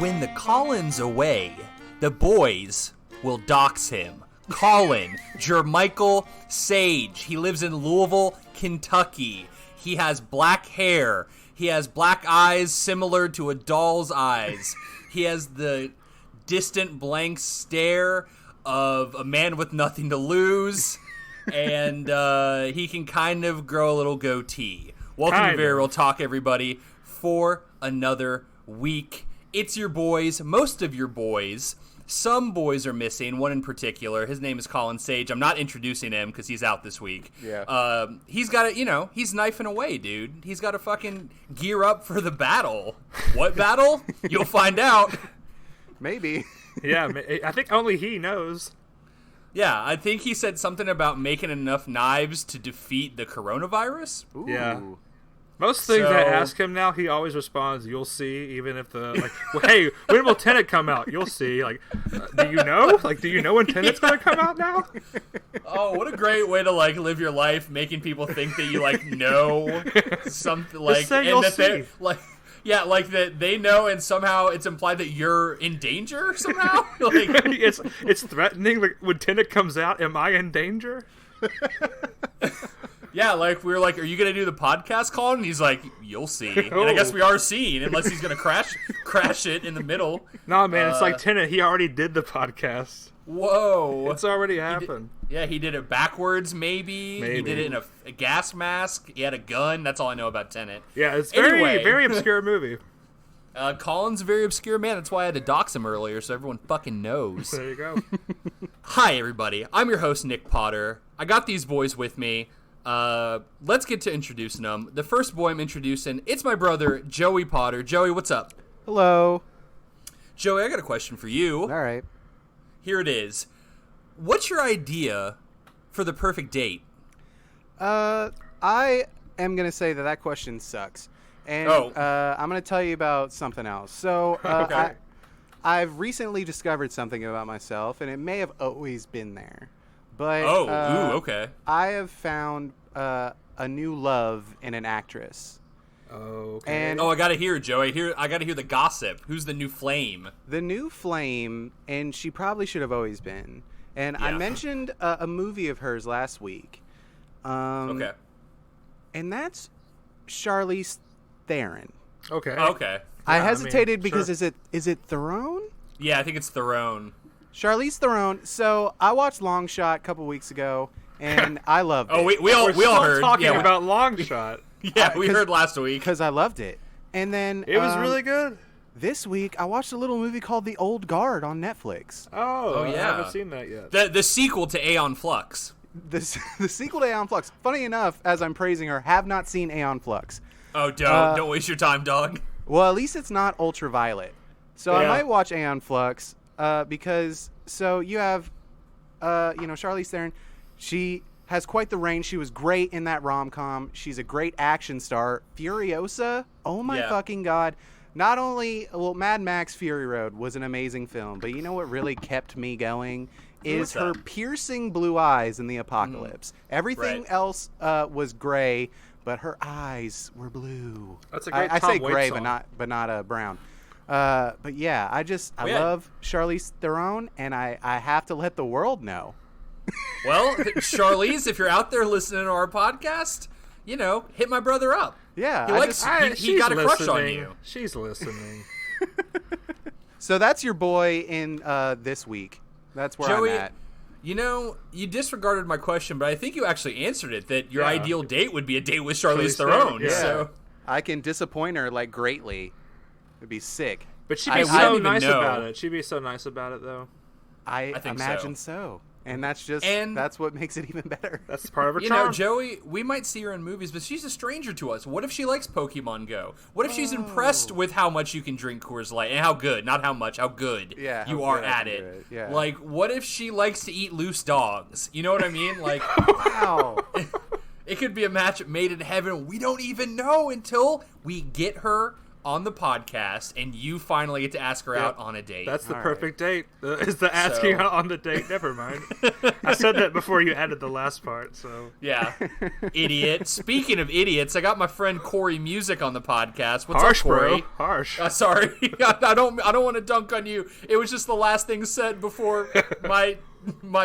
when the Collin's away, the boys will dox him. Collin, Jermichael Sage. He lives in Louisville, Kentucky. He has black hair. He has black eyes similar to a doll's eyes. He has the distant blank stare of a man with nothing to lose. And he can kind of grow a little goatee. Welcome to Very Real Talk, everybody, for another week. It's your boys, most of your boys. Some boys are missing, one in particular. His name is Collin Sage. I'm not introducing him because he's out this week. Yeah. He's got to, he's knifing away, dude. He's got to fucking gear up for the battle. What battle? You'll find out. Maybe. Yeah, I think only he knows. Yeah, I think he said something about making enough knives to defeat the coronavirus. Ooh. Yeah. Most things I ask him now, he always responds, "You'll see," even if well, hey, when will Tenet come out? You'll see. Do you know? Do you know when Tenet's going to come out now? Oh, what a great way to, live your life, making people think that you, know something, Just say you'll see. Yeah, that they know, and somehow it's implied that you're in danger somehow. It's threatening. When Tenet comes out, am I in danger? Yeah, we were like, "Are you gonna do the podcast, Collin?" And he's like, "You'll see." And I guess we are seeing, unless he's gonna crash it in the middle. No, man, it's like Tenet. He already did the podcast. Whoa, it's already happened. He did it backwards. Maybe he did it in a gas mask. He had a gun. That's all I know about Tenet. Yeah, it's very obscure movie. Collin's a very obscure man. That's why I had to dox him earlier, so everyone fucking knows. There you go. Hi, everybody. I'm your host, Nick Potter. I got these boys with me. Let's get to introducing them. The first boy I'm introducing, it's my brother, Joey Potter. Joey, what's up? Hello. Joey, I got a question for you. All right. Here it is. What's your idea for the perfect date? I am going to say that question sucks. And I'm going to tell you about something else. So okay. I've recently discovered something about myself, and it may have always been there. But okay. I have found a new love in an actress. Oh, okay. And I gotta hear, Joey. I gotta hear the gossip. Who's the new flame? The new flame, and she probably should have always been. And Yeah. I mentioned a movie of hers last week. Okay. And that's Charlize Theron. Okay. Okay. I hesitated because sure. is it Theron? Yeah, I think it's Theron. Charlize Theron. So I watched Long Shot a couple weeks ago, and I loved it. Oh, we all heard. Talking about Long Shot. Yeah, we heard last week because I loved it. And then it was really good. This week I watched a little movie called The Old Guard on Netflix. Oh yeah, I haven't seen that yet. The sequel to Aeon Flux. The sequel to Aeon Flux. Funny enough, as I'm praising her, have not seen Aeon Flux. Oh, don't waste your time, dog. Well, at least it's not ultraviolet. So I might watch Aeon Flux because you have Charlize Theron. She has quite the range. She was great in that rom-com. She's a great action star. Furiosa, oh my fucking God. Not only, Mad Max Fury Road was an amazing film, but you know what really kept me going is her piercing blue eyes in the apocalypse. Everything else was gray, but her eyes were blue. That's a great I Tom say Waits gray, song. but not brown. But yeah, I love Charlize Theron, and I have to let the world know. Well, Charlize, if you're out there listening to our podcast, hit my brother up. Yeah, he got a crush on you. She's listening. So that's your boy in this week. That's where Joey, I'm at. You disregarded my question, but I think you actually answered it. That your ideal date would be a date with Charlize Theron. Yeah. So I can disappoint her greatly. It'd be sick. But she'd be so nice about it. She'd be so nice about it, though. I think imagine so. And that's that's what makes it even better. That's part of her charm. Joey, we might see her in movies, but she's a stranger to us. What if she likes Pokemon Go? What if she's impressed with how much you can drink Coors Light and how good, not how much, how good you are at it? Yeah. What if she likes to eat loose dogs? You know what I mean? Wow. It could be a match made in heaven. We don't even know until we get her on the podcast, and you finally get to ask her out on a date. That's the All perfect date. Is the asking out on the date. Never mind. I said that before you added the last part, so. Yeah. Idiot. Speaking of idiots, I got my friend Corey Music on the podcast. What's Harsh, up, Corey? bro. Harsh. Sorry. I don't want to dunk on you. It was just the last thing said before my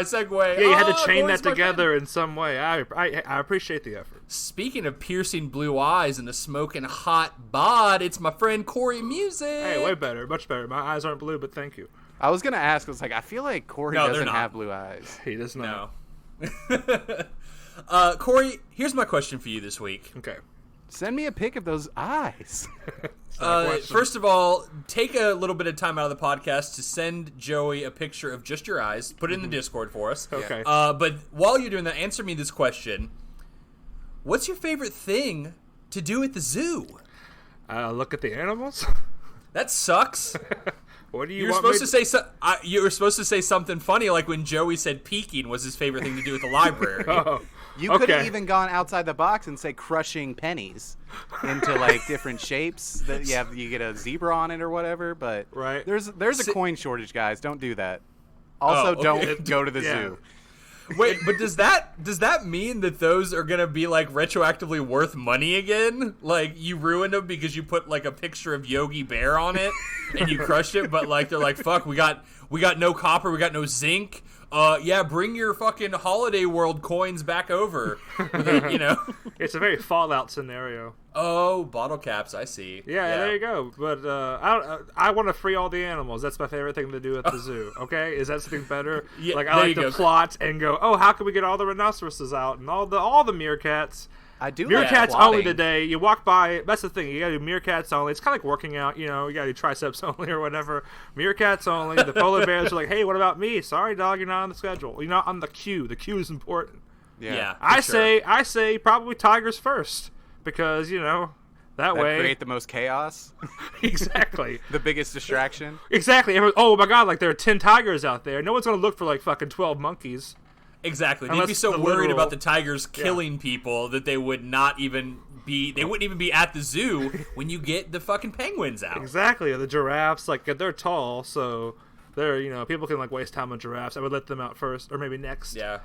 segue. Yeah, you had to chain that together in some way. I appreciate the effort. Speaking of piercing blue eyes and a smoking hot bod, it's my friend Corey Music. Hey, way better. Much better. My eyes aren't blue, but thank you. I was gonna ask. I was like, I feel like Corey No, they're doesn't not. have blue eyes. He does not. No. Corey, here's my question for you this week. Okay. Send me a pic of those eyes. First of all, take a little bit of time out of the podcast to send Joey a picture of just your eyes. Put it in the Discord for us. Okay. But while you're doing that, answer me this question. What's your favorite thing to do at the zoo? Look at the animals. That sucks. What do you You were want supposed to say you were supposed to say something funny, like when Joey said peeking was his favorite thing to do at the library. Oh, You could have okay. even gone outside the box and say crushing pennies into like different shapes. That you get a zebra on it or whatever. But Right. there's a coin shortage, guys. Don't do that. Also, okay. don't go to the Yeah. zoo. Wait, but does that mean that those are gonna be like retroactively worth money again? Like you ruined them because you put like a picture of Yogi Bear on it and you crushed it, but like they're like, fuck, we got no copper, we got no zinc. Yeah, bring your fucking Holiday World coins back over. You know. It's a very Fallout scenario. Oh, bottle caps, I see. Yeah, there you go. But I want to free all the animals. That's my favorite thing to do at the zoo. Okay, is that something better? Yeah, like there I like you to go. plot and go, oh, how can we get all the rhinoceroses out and all the meerkats? I do. Meerkats like only plotting. today. You walk by. That's the thing. You gotta do meerkats only. It's kind of like working out. You know, you gotta do triceps only or whatever. Meerkats only. The polar bears are like, hey, what about me? Sorry, dog, you're not on the schedule. You're not on the queue. The queue is important. Yeah. I for sure. say probably tigers first because that That way. create the most chaos. Exactly. The biggest distraction. Exactly. Oh my god, like there are 10 tigers out there. No one's gonna look for like fucking 12 monkeys. Exactly. They'd Unless be so the worried literal- about the tigers killing people that they would not even be. They wouldn't even be at the zoo when you get the fucking penguins out. Exactly. The giraffes, like they're tall, so they're people can like waste time on giraffes. I would let them out first, or maybe next. Yeah.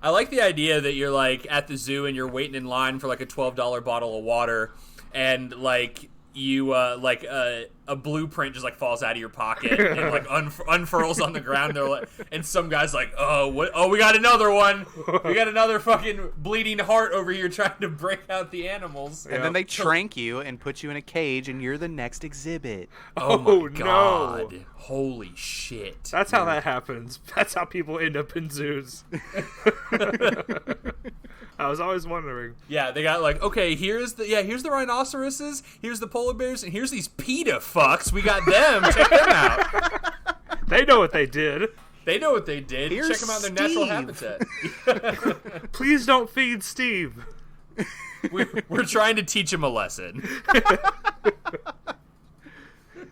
I like the idea that you're like at the zoo and you're waiting in line for like a $12 bottle of water, and like you a blueprint just like falls out of your pocket and like unfurls on the ground. They're like, and some guy's like, we got another one. We got another fucking bleeding heart over here trying to break out the animals. And then they trank you and put you in a cage, and you're the next exhibit. Oh Oh, my no. god! Holy shit! That's how that happens. That's how people end up in zoos. I was always wondering. Yeah, they got like, okay, here's the rhinoceroses, here's the polar bears, and here's these PETA fucks. We got them. Check them out. They know what they did. They know what they did. Here's Check them out in their natural Steve. habitat. Please don't feed Steve. We're trying to teach him a lesson.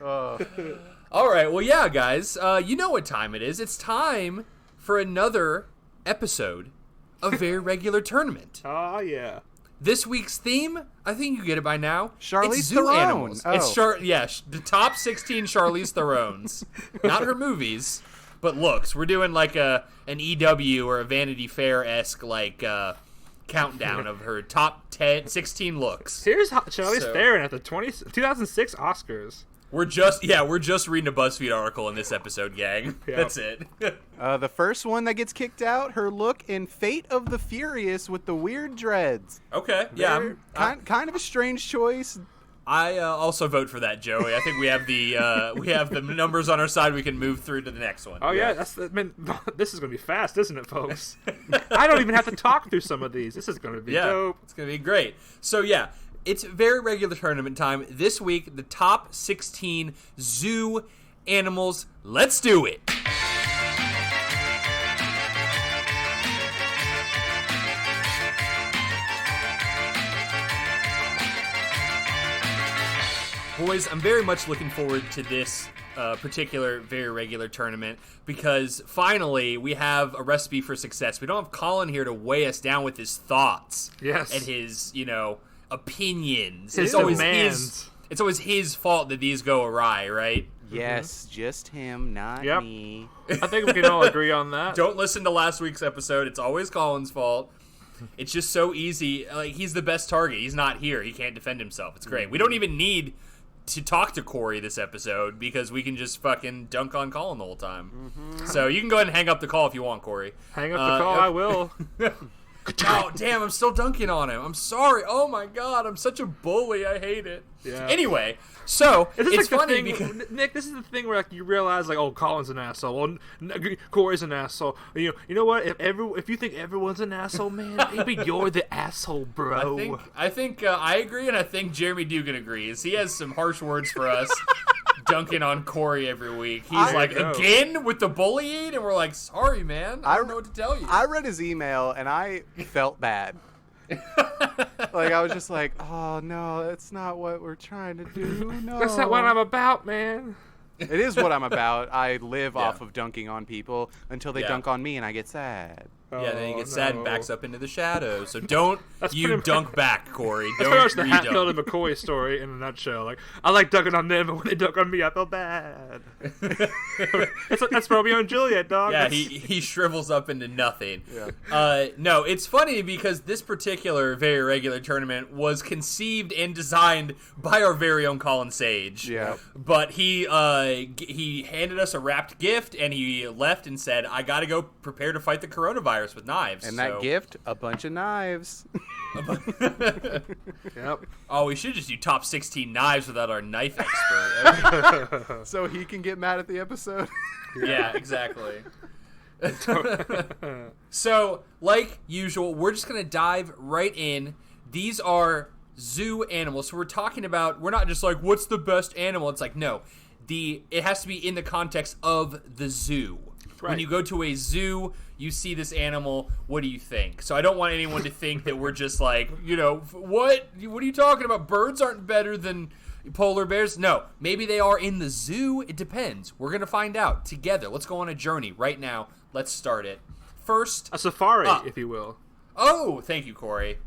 All right, well, yeah, guys, you know what time it is. It's time for another episode of Very Regular Tournament. Oh yeah. This week's theme, I think you get it by now. Charlize it's zoo Theron. animals. Oh. It's the top 16 Charlize Therons. Not her movies, but looks. We're doing like an EW or a Vanity Fair-esque like countdown of her top 16 looks. Here's Charlize So- Theron at the 2006 Oscars. We're just reading a BuzzFeed article in this episode, gang. Yeah. That's it. The first one that gets kicked out, her look in Fate of the Furious with the weird dreads. Okay, yeah. Kind of a strange choice. I also vote for that, Joey. I think we have the numbers on our side. We can move through to the next one. Oh yeah, this is gonna be fast, isn't it, folks? I don't even have to talk through some of these. This is gonna be dope. It's gonna be great. So yeah, it's very regular tournament time this week. The top 16 zoo animals. Let's do it. Boys, I'm very much looking forward to this particular very regular tournament because finally we have a recipe for success. We don't have Collin here to weigh us down with his thoughts Yes. and his, opinions. His It's always demands. it's always his fault that these go awry, right? Yes, just him, not me. I think we can all agree on that. Don't listen to last week's episode. It's always Colin's fault. It's just so easy. Like, he's the best target. He's not here. He can't defend himself. It's great. We don't even need to talk to Corey this episode because we can just fucking dunk on Colin the whole time. So you can go ahead and hang up the call if you want, Corey. Hang up the call, I will. Oh, damn, I'm still dunking on him. I'm sorry. Oh, my God. I'm such a bully. I hate it. Yeah. Anyway, so it's like funny because... Nick, this is the thing where like you realize, like, oh, Colin's an asshole. Well, Corey's an asshole. You know what? If you think everyone's an asshole, man, maybe you're the asshole, bro. I think I agree, and I think Jeremy Dugan agrees. He has some harsh words for us. Dunking on Corey every week. He's again with the bullying, and we're like, sorry, man. I don't know what to tell you. I read his email, and I felt bad. Like, I was just like, oh, no, that's not what we're trying to do. No. That's not what I'm about, man. It is what I'm about. I live off of dunking on people until they dunk on me, and I get sad. Yeah, then you get sad and backs up into the shadows. So don't dunk back, Corey. That's pretty much the Hatfield and McCoy story in a nutshell. Like, I like dunking on them, but when they dunk on me, I feel bad. That's Romeo and Juliet, dog. Yeah, he shrivels up into nothing. Yeah. No, it's funny because this particular very regular tournament was conceived and designed by our very own Colin Sage. Yeah. But he handed us a wrapped gift, and he left and said, I got to go prepare to fight the coronavirus with knives. And that gift, a bunch of knives. Yep. Oh, we should just do top 16 knives without our knife expert. So he can get mad at the episode. Yeah, exactly. So, like usual, we're just going to dive right in. These are zoo animals. So we're talking about, we're not just like, what's the best animal? It's like, no. It has to be in the context of the zoo. Right. When you go to a zoo, you see this animal, what do you think? So I don't want anyone to think that we're just like, what are you talking about? Birds aren't better than polar bears? No, maybe they are in the zoo. It depends. We're going to find out together. Let's go on a journey right now. Let's start it. First, a safari, if you will. Oh, thank you, Corey.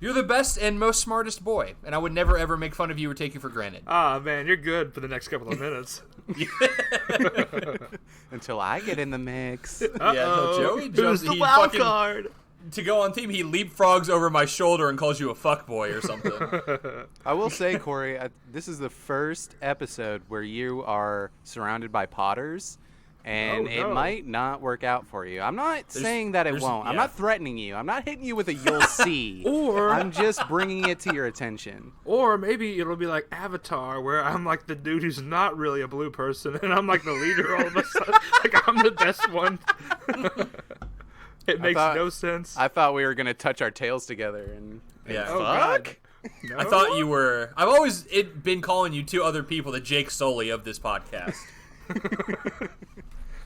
You're the best and most smartest boy, and I would never, ever make fun of you or take you for granted. Ah, man, you're good for the next couple of minutes. Until I get in the mix. Yeah, so Joey jumps. Who's the wild card? To go on theme, he leapfrogs over my shoulder and calls you a fuckboy or something. I will say, Corey, this is the first episode where you are surrounded by potters. And it might not work out for you. I'm not saying that it won't. Yeah. I'm not threatening you. I'm not hitting you with a you'll see. Or I'm just bringing it to your attention. Or maybe it'll be like Avatar, where I'm like the dude who's not really a blue person, and I'm like the leader all of a sudden. Like, I'm the best one. It makes no sense. I thought we were going to touch our tails together and fuck. No? I thought you were. I've always been calling you two other people the Jake Sully of this podcast.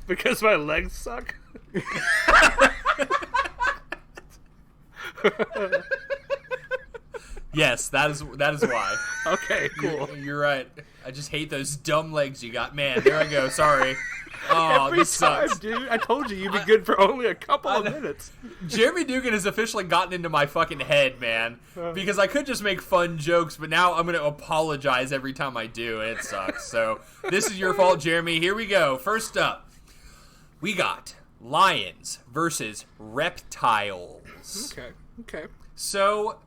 Because my legs suck? Yes, that is why. Okay, cool. You're right. I just hate those dumb legs you got. Man, there I go. Sorry. Oh, Every this time, sucks. dude. I told you you'd be good for only a couple of minutes. Jeremy Dugan has officially gotten into my fucking head, man. Because I could just make fun jokes, but now I'm going to apologize every time I do, and it sucks. So this is your fault, Jeremy. Here we go. First up, we got lions versus reptiles. Okay. So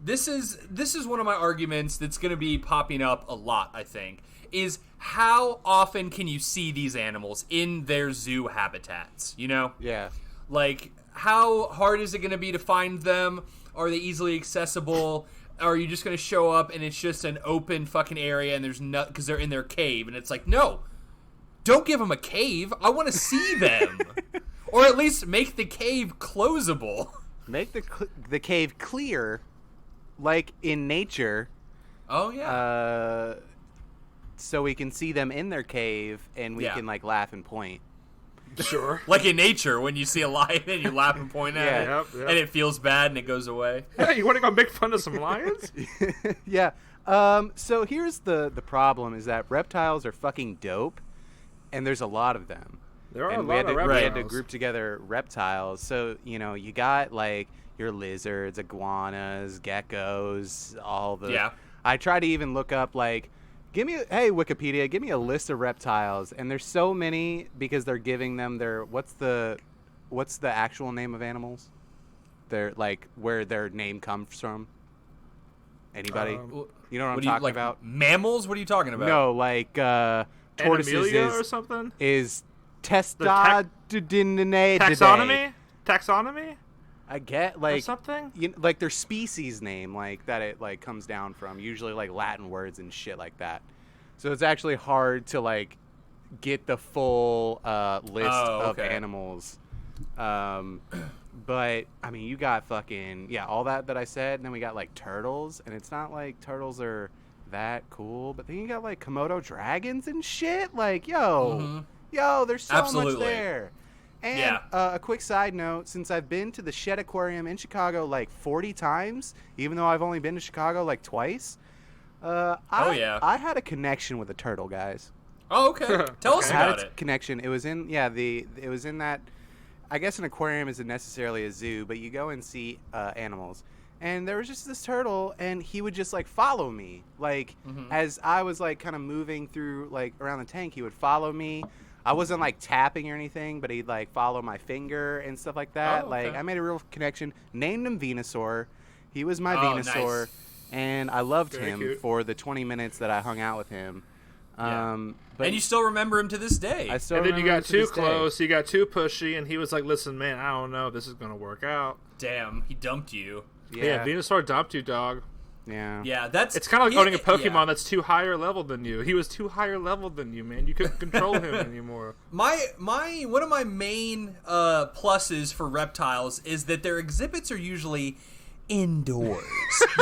this is one of my arguments that's going to be popping up a lot, I think, is how often can you see these animals in their zoo habitats, Yeah. Like, how hard is it going to be to find them? Are they easily accessible? Are you just going to show up and it's just an open fucking area and there's no, because they're in their cave, and it's like, no, don't give them a cave. I want to see them. Or at least make the cave closable. Make the cave clear, like in nature. Oh, yeah. So we can see them in their cave and we can, like, laugh and point. Sure. Like in nature, when you see a lion and you laugh and point at it, Yep. and it feels bad and it goes away. Hey, you want to go make fun of some lions? Yeah. So here's the problem is that reptiles are fucking dope, and there's a lot of them. There are and a lot of reptiles. We had to group together reptiles. So, you got, like, your lizards, iguanas, geckos, all the... Yeah. I try to even look up hey Wikipedia, give me a list of reptiles, and there's so many because they're giving them what's the actual name of animals? They're like where their name comes from. Anybody? You know what I'm talking about? Mammals? What are you talking about? No, like tortoises or something is Testodontidae. Taxonomy? I get Or something? like their species name, like that it like comes down from, usually like Latin words and shit like that. So it's actually hard to like get the full list of animals. But I mean, you got fucking all that I said, and then we got like turtles, and it's not like turtles are that cool, but then you got like Komodo dragons and shit. Like yo, there's so much there. And a quick side note, since I've been to the Shed Aquarium in Chicago like 40 times, even though I've only been to Chicago like twice, I had a connection with a turtle, guys. Oh, okay. Tell us about it. Connection. It was in it was in that. I guess an aquarium isn't necessarily a zoo, but you go and see animals. And there was just this turtle, and he would just like follow me, like as I was like kind of moving through like around the tank. He would follow me. I wasn't like tapping or anything, but he'd like follow my finger and stuff like that. Oh, Like I made a real connection. Named him Venusaur. He was my Venusaur, nice. And I loved Very him cute. for the 20 minutes that I hung out with him. But and you still remember him to this day. I still And then you remember got to too this day. close, you got too pushy, and he was like, listen, man, I don't know if this is going to work out. Damn, he dumped you. Yeah, Venusaur dumped you, dog. Yeah. Yeah, that's... It's kind of like owning a Pokemon that's too higher level than you. He was too higher level than you, man. You couldn't control him anymore. One of my main pluses for reptiles is that their exhibits are usually indoors.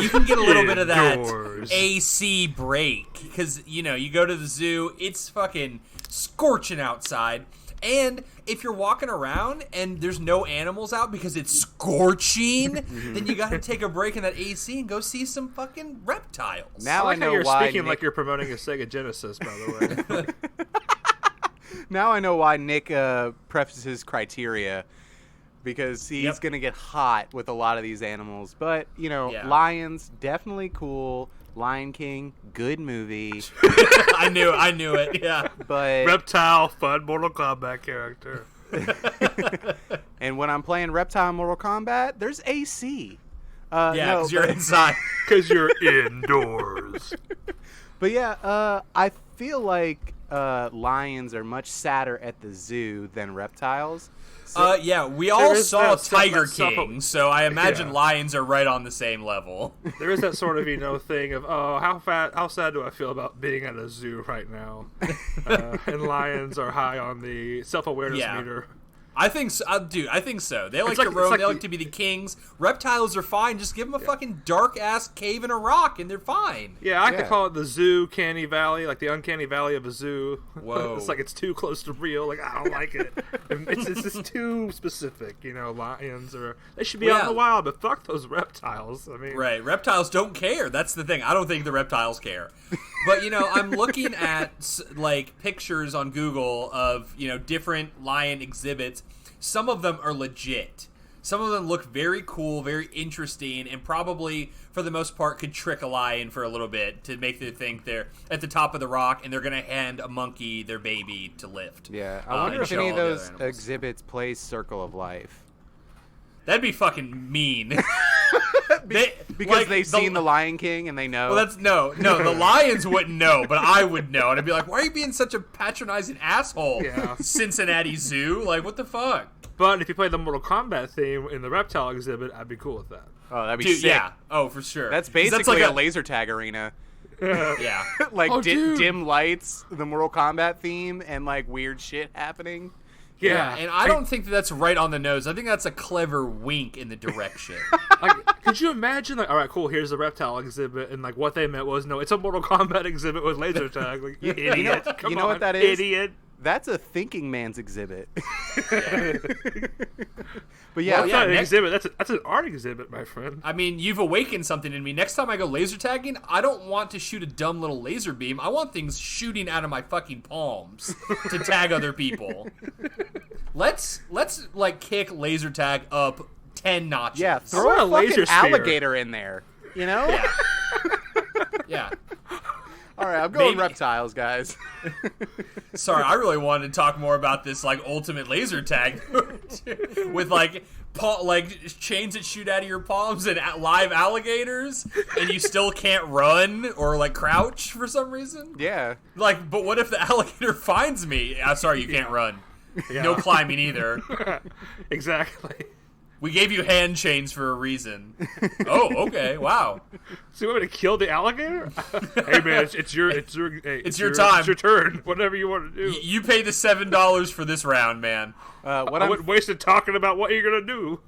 You can get a little bit of that AC break because you go to the zoo, it's fucking scorching outside, and if you're walking around and there's no animals out because it's scorching, then you got to take a break in that AC and go see some fucking reptiles. Now I like I know how you're why speaking Nick... like you're promoting a Sega Genesis, by the way. Now I know why Nick prefaces his criteria, because he's going to get hot with a lot of these animals. But, lions, definitely cool. Lion King, good movie. I knew it, yeah. But Reptile, fun Mortal Kombat character. and when I'm playing Reptile in Mortal Kombat, there's AC. Because you're inside. Because you're indoors. But yeah, I feel like lions are much sadder at the zoo than reptiles. So, we all saw that Tiger King, so I imagine lions are right on the same level. There is that sort of thing of, oh, how sad do I feel about being at a zoo right now? And lions are high on the self-awareness meter. I think so, dude. I think so. They like to roam. They like to be the kings. Reptiles are fine. Just give them a fucking dark ass cave in a rock, and they're fine. Yeah, I could call it the Zoocanny Valley, like the uncanny valley of a zoo. Whoa, it's like it's too close to real. Like I don't like it. It's just too specific. Lions they should be out in the wild, but fuck those reptiles. I mean, right? Reptiles don't care. That's the thing. I don't think the reptiles care. But I'm looking at like pictures on Google of different lion exhibits. Some of them are legit. Some of them look very cool, very interesting, and probably for the most part could trick a lion for a little bit to make them think they're at the top of the rock and they're gonna hand a monkey their baby to lift. Yeah, I wonder if any of those exhibits play Circle of Life. That'd be fucking mean. Because they've seen The Lion King and they know. Well, that's no. The lions wouldn't know, but I would know, and I'd be like, "Why are you being such a patronizing asshole, Cincinnati Zoo? Like, what the fuck?" But if you play the Mortal Kombat theme in the reptile exhibit, I'd be cool with that. Oh, that'd be sick. Yeah. Oh, for sure. That's basically a laser tag arena. Yeah. Like dim lights, the Mortal Kombat theme, and like weird shit happening. Yeah, and I don't think that's right on the nose. I think that's a clever wink in the direction. Could you imagine, all right, cool, here's the reptile exhibit, and what they meant was, no, it's a Mortal Kombat exhibit with laser tag. Like, you idiot. You know what that is? Idiot. That's a thinking man's exhibit. But Well, that's not an exhibit. That's an art exhibit, my friend. I mean, you've awakened something in me. Next time I go laser tagging, I don't want to shoot a dumb little laser beam. I want things shooting out of my fucking palms to tag other people. Let's kick laser tag up 10 notches. Yeah, throw a fucking alligator in there. Yeah. Yeah. All right, I'm going Maybe. reptiles, guys. Sorry, I really wanted to talk more about this like ultimate laser tag with like chains that shoot out of your palms and live alligators, and you still can't run or like crouch for some reason. Yeah. Like, but what if the alligator finds me? Sorry, you can't run. Yeah. No climbing either. Exactly. We gave you hand chains for a reason. Oh, okay. Wow. So you want me to kill the alligator? Hey man, it's your It's your time. It's your turn. Whatever you want to do. You pay the $7 for this round, man. I wouldn't waste it talking about what you're gonna do.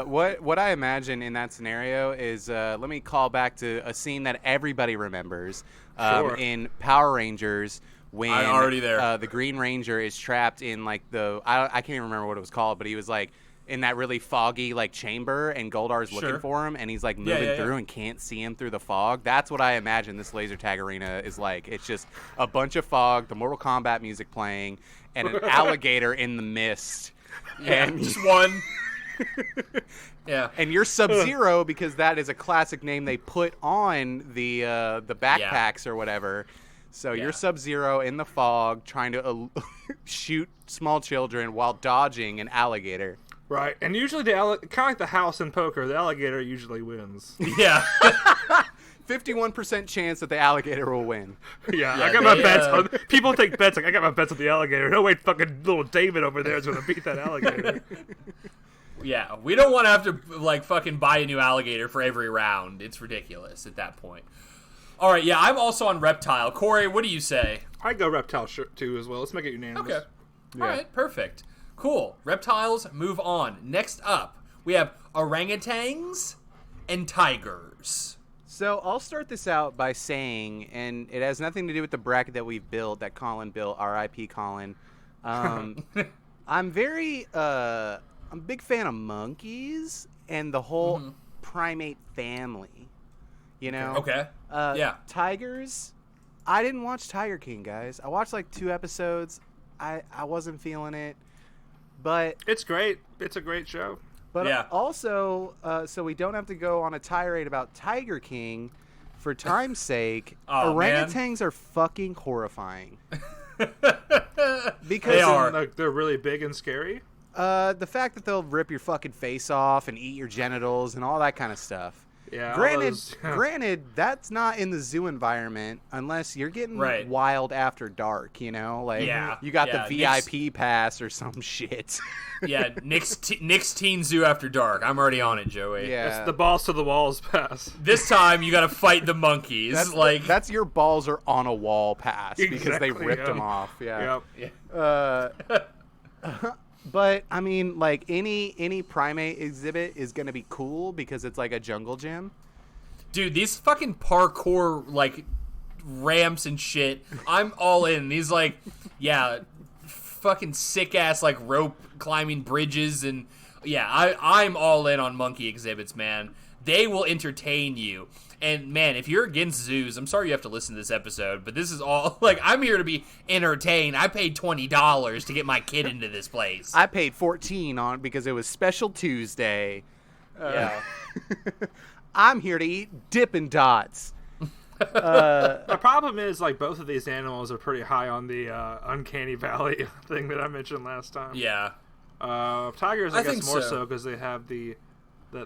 What I imagine in that scenario is let me call back to a scene that everybody remembers Sure. in Power Rangers when I'm already there. The Green Ranger is trapped in like I can't even remember what it was called, but he was like in that really foggy like chamber, and Goldar's looking for him, and he's like moving through and can't see him through the fog. That's what I imagine this laser tag arena is like. It's just a bunch of fog, the Mortal Kombat music playing, and an alligator in the mist. Yeah, And just one. Yeah. And you're Sub-Zero because that is a classic name they put on the backpacks or whatever. So you're Sub-Zero in the fog trying to shoot small children while dodging an alligator. Right, and usually kind of like the house in poker, the alligator usually wins. Yeah. 51% chance that the alligator will win. Yeah, Yeah, I got my bets on. People take bets like I got my bets on the alligator. No way, fucking little David over there is gonna beat that alligator. Yeah, we don't want to have to like fucking buy a new alligator for every round. It's ridiculous at that point. All right, yeah, I'm also on reptile. Corey, what do you say? I go reptile too as well. Let's make it unanimous. Okay. All right, perfect. Cool. Reptiles, move on. Next up, we have orangutans and tigers. So I'll start this out by saying, and it has nothing to do with the bracket that we've built, that Collin built, R.I.P. Collin. I'm a big fan of monkeys and the whole primate family. You know? Okay. Yeah. Tigers, I didn't watch Tiger King, guys. I watched like 2 episodes. I wasn't feeling it. But It's great. It's a great show. But Yeah. also, so we don't have to go on a tirade about Tiger King, for time's sake, Oh, orangutans are fucking horrifying. Because They are. Like, they're really big and scary. the fact that they'll rip your fucking face off and eat your genitals and all that kind of stuff. Yeah. Granted, that's not in the zoo environment unless you're getting Right. wild after dark, you know? Like, Yeah, you got yeah, the VIP pass or some shit. Yeah, Nick's Teen Zoo After Dark. I'm already on it, Joey. Yeah. It's the balls to the walls pass. This time, you got to fight the monkeys. That's your balls are on a wall pass because they Exactly, ripped yeah. them off. Yeah. Yep. But I mean, like any primate exhibit is gonna be cool because it's like a jungle gym. Dude, these fucking parkour like ramps and shit. I'm all in. These like, yeah, fucking sick ass like rope climbing bridges and yeah, I'm all in on monkey exhibits, man. They will entertain you. And man, if you're against zoos, I'm sorry you have to listen to this episode, but this is all like I'm here to be entertained. I paid $20 to get my kid into this place. I paid $14 on it because it was Special Tuesday. Yeah. I'm here to eat Dippin' Dots. The problem is, like, both of these animals are pretty high on the uncanny valley thing that I mentioned last time. Yeah. Tigers, I think guess more so. so because they have the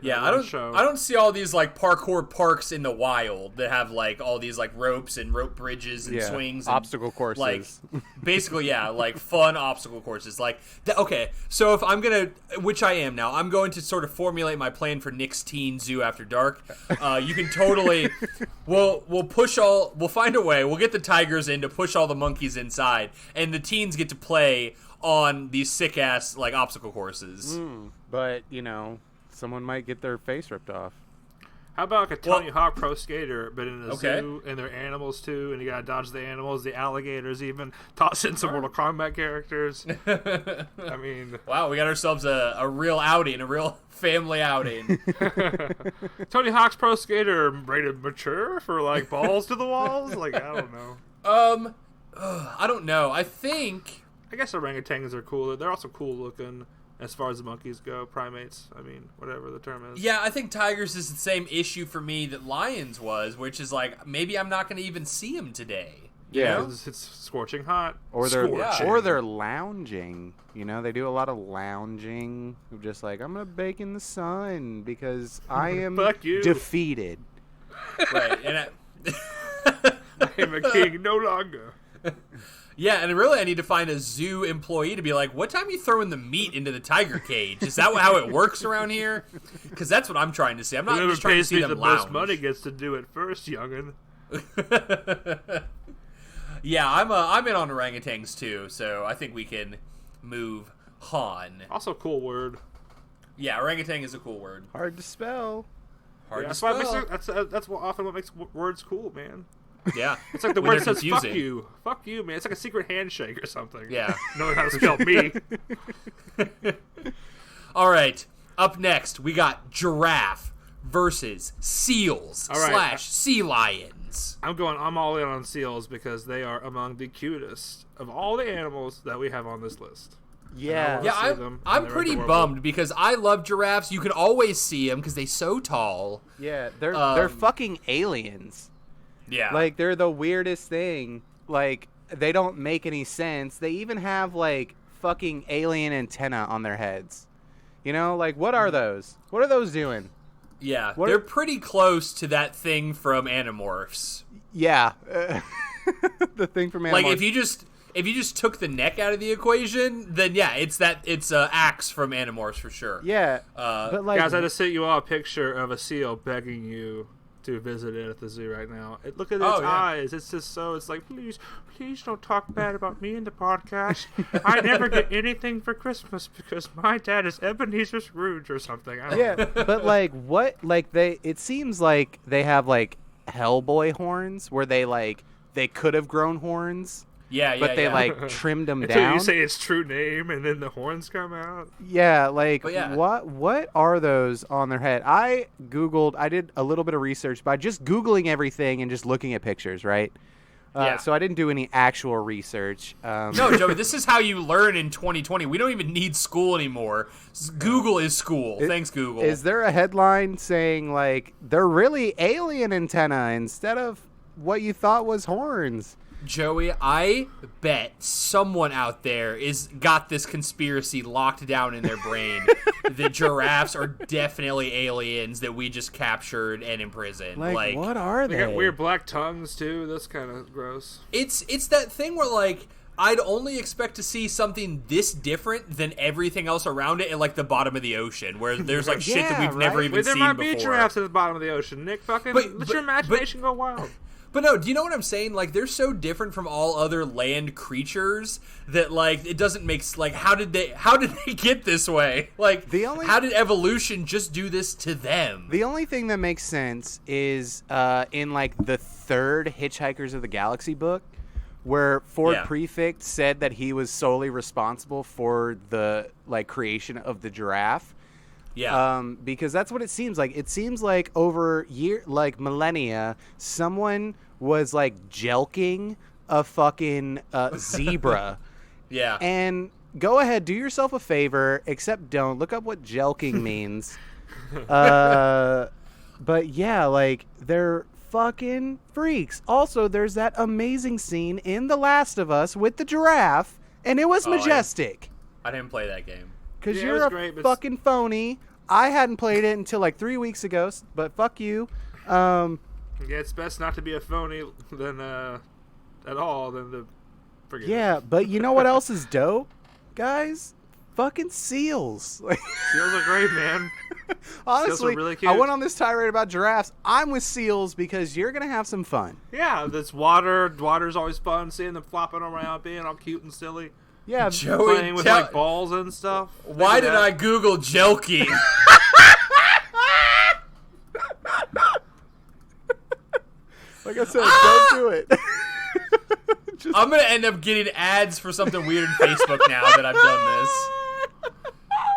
Yeah, one I don't. show. I don't see all these like parkour parks in the wild that have like all these like ropes and rope bridges and swings, and, obstacle courses. Like basically, yeah, like fun obstacle courses. Like okay, so if I'm gonna, which I am now, I'm going to sort of formulate my plan for Nick's Teen Zoo After Dark. You can totally, we'll find a way. We'll get the tigers in to push all the monkeys inside, and the teens get to play on these sick ass like obstacle courses. But you know, someone might get their face ripped off. How about like a Tony Hawk Pro Skater, but in a Okay. zoo, and they're animals too, and you gotta dodge the animals, the alligators, even toss in some Mortal Kombat characters. I mean, Wow, we got ourselves a real outing, a real family outing. Tony Hawk's Pro Skater rated mature for like balls to the walls. Like, I don't know. I don't know. I think I guess orangutans are cool. They're also cool looking, as far as the monkeys go, primates. I mean, whatever the term is. Yeah, I think tigers is the same issue for me that lions was, which is like maybe I'm not going to even see them today. Yeah, You know? It's scorching hot. or they're Scorching. or they're lounging. You know, they do a lot of lounging. Just like, I'm gonna bake in the sun because I am Fuck you. defeated. Right. And I am a king no longer. yeah, and really I need to find a zoo employee to be like, what time are you throwing the meat into the tiger cage? Is that how it works around here? Because that's what I'm trying to see. I'm not Whoever just trying to pays see me them the lounge. most money gets to do it first, youngin. Yeah, I'm in on orangutans too, so I think we can move on. Also, cool word. Yeah, orangutan is a cool word. Hard to spell. Hard Yeah, to that's why it spell. makes that's what often what makes words cool, man. Yeah, It's like the When word they're says confusing. fuck you, man. It's like a secret handshake or something. Yeah. Knowing how to spell me. All right. Up next, we got giraffe versus seals All right. / sea lions. I'm all in on seals because they are among the cutest of all the animals that we have on this list. Yeah. I'll Yeah, see I'm, them, and I'm they're pretty adorable. bummed because I love giraffes. You can always see them because they're so tall. Yeah, they're fucking aliens. Yeah. Like, they're the weirdest thing. Like, they don't make any sense. They even have, like, fucking alien antenna on their heads. You know, like, what are those? What are those doing? yeah, what they're are- pretty close to that thing from Animorphs. Yeah. The thing from Like Animorphs. if you just took the neck out of the equation, then yeah, it's Axe from Animorphs for sure. Yeah. Uh, but, like, Guys, I just sent you all a picture of a seal begging you to visit it at the zoo right now. Look at its Oh, yeah. eyes. It's just so. It's like, please don't talk bad about me in the podcast. I never get anything for Christmas because my dad is Ebenezer Scrooge or something. I don't know. yeah, but, like, what? Like, it seems like they have, like, Hellboy horns where they could have grown horns. yeah, But they yeah. like trimmed them Until down. you say its true name and then the horns come out. Yeah, like But yeah. what are those on their head? I did a little bit of research by just Googling everything and just looking at pictures, right? Yeah. So I didn't do any actual research. No, Joey, this is how you learn in 2020. We don't even need school anymore. Google is school. Thanks, Google. Is there a headline saying like they're really alien antenna instead of what you thought was horns? Joey, I bet someone out there got this conspiracy locked down in their brain. The giraffes are definitely aliens that we just captured and imprisoned. Like what are They they? got weird black tongues too. That's kind of gross. It's that thing where like I'd only expect to see something this different than everything else around it in like the bottom of the ocean, where there's like shit that Yeah, we've never right? even Wait, there seen might before. be giraffes at the bottom of the ocean. Nick, fucking let your imagination go wild. But no, do you know what I'm saying? Like, they're so different from all other land creatures that, like, it doesn't make like how did they get this way? Like, how did evolution just do this to them? The only thing that makes sense is in like the third Hitchhikers of the Galaxy book, where Ford Prefect said that he was solely responsible for the like creation of the giraffe. Yeah. Because that's what it seems like. It seems like over millennia, someone was like jelking a fucking zebra. Yeah. And go ahead, do yourself a favor, except don't. Look up what jelking means. But yeah, like, they're fucking freaks. Also, there's that amazing scene in The Last of Us with the giraffe, and it was majestic. I didn't play that game. Because Yeah, it you're was a great, but fucking phony. I hadn't played it until like 3 weeks ago, but fuck you. Yeah, it's best not to be a phony than at all than to forget. Yeah, but you know what else is dope, guys? Fucking seals. Seals are great, man. Honestly, really cute. I went on this tirade about giraffes. I'm with seals because you're gonna have some fun. Yeah, this water's always fun. Seeing them flopping around, being all cute and silly, Yeah, Joey, playing with like balls and stuff. Why did I Google Jelking? like I said, don't do it. I'm gonna end up getting ads for something weird in Facebook now that I've done this.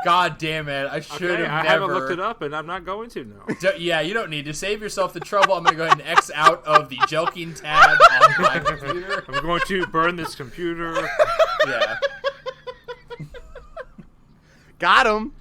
God damn it! I should have Okay, I never. haven't looked it up, and I'm not going to now. Yeah, you don't need to save yourself the trouble. I'm gonna go ahead and X out of the Jelking tab on my computer. I'm going to burn this computer. Yeah. Got him.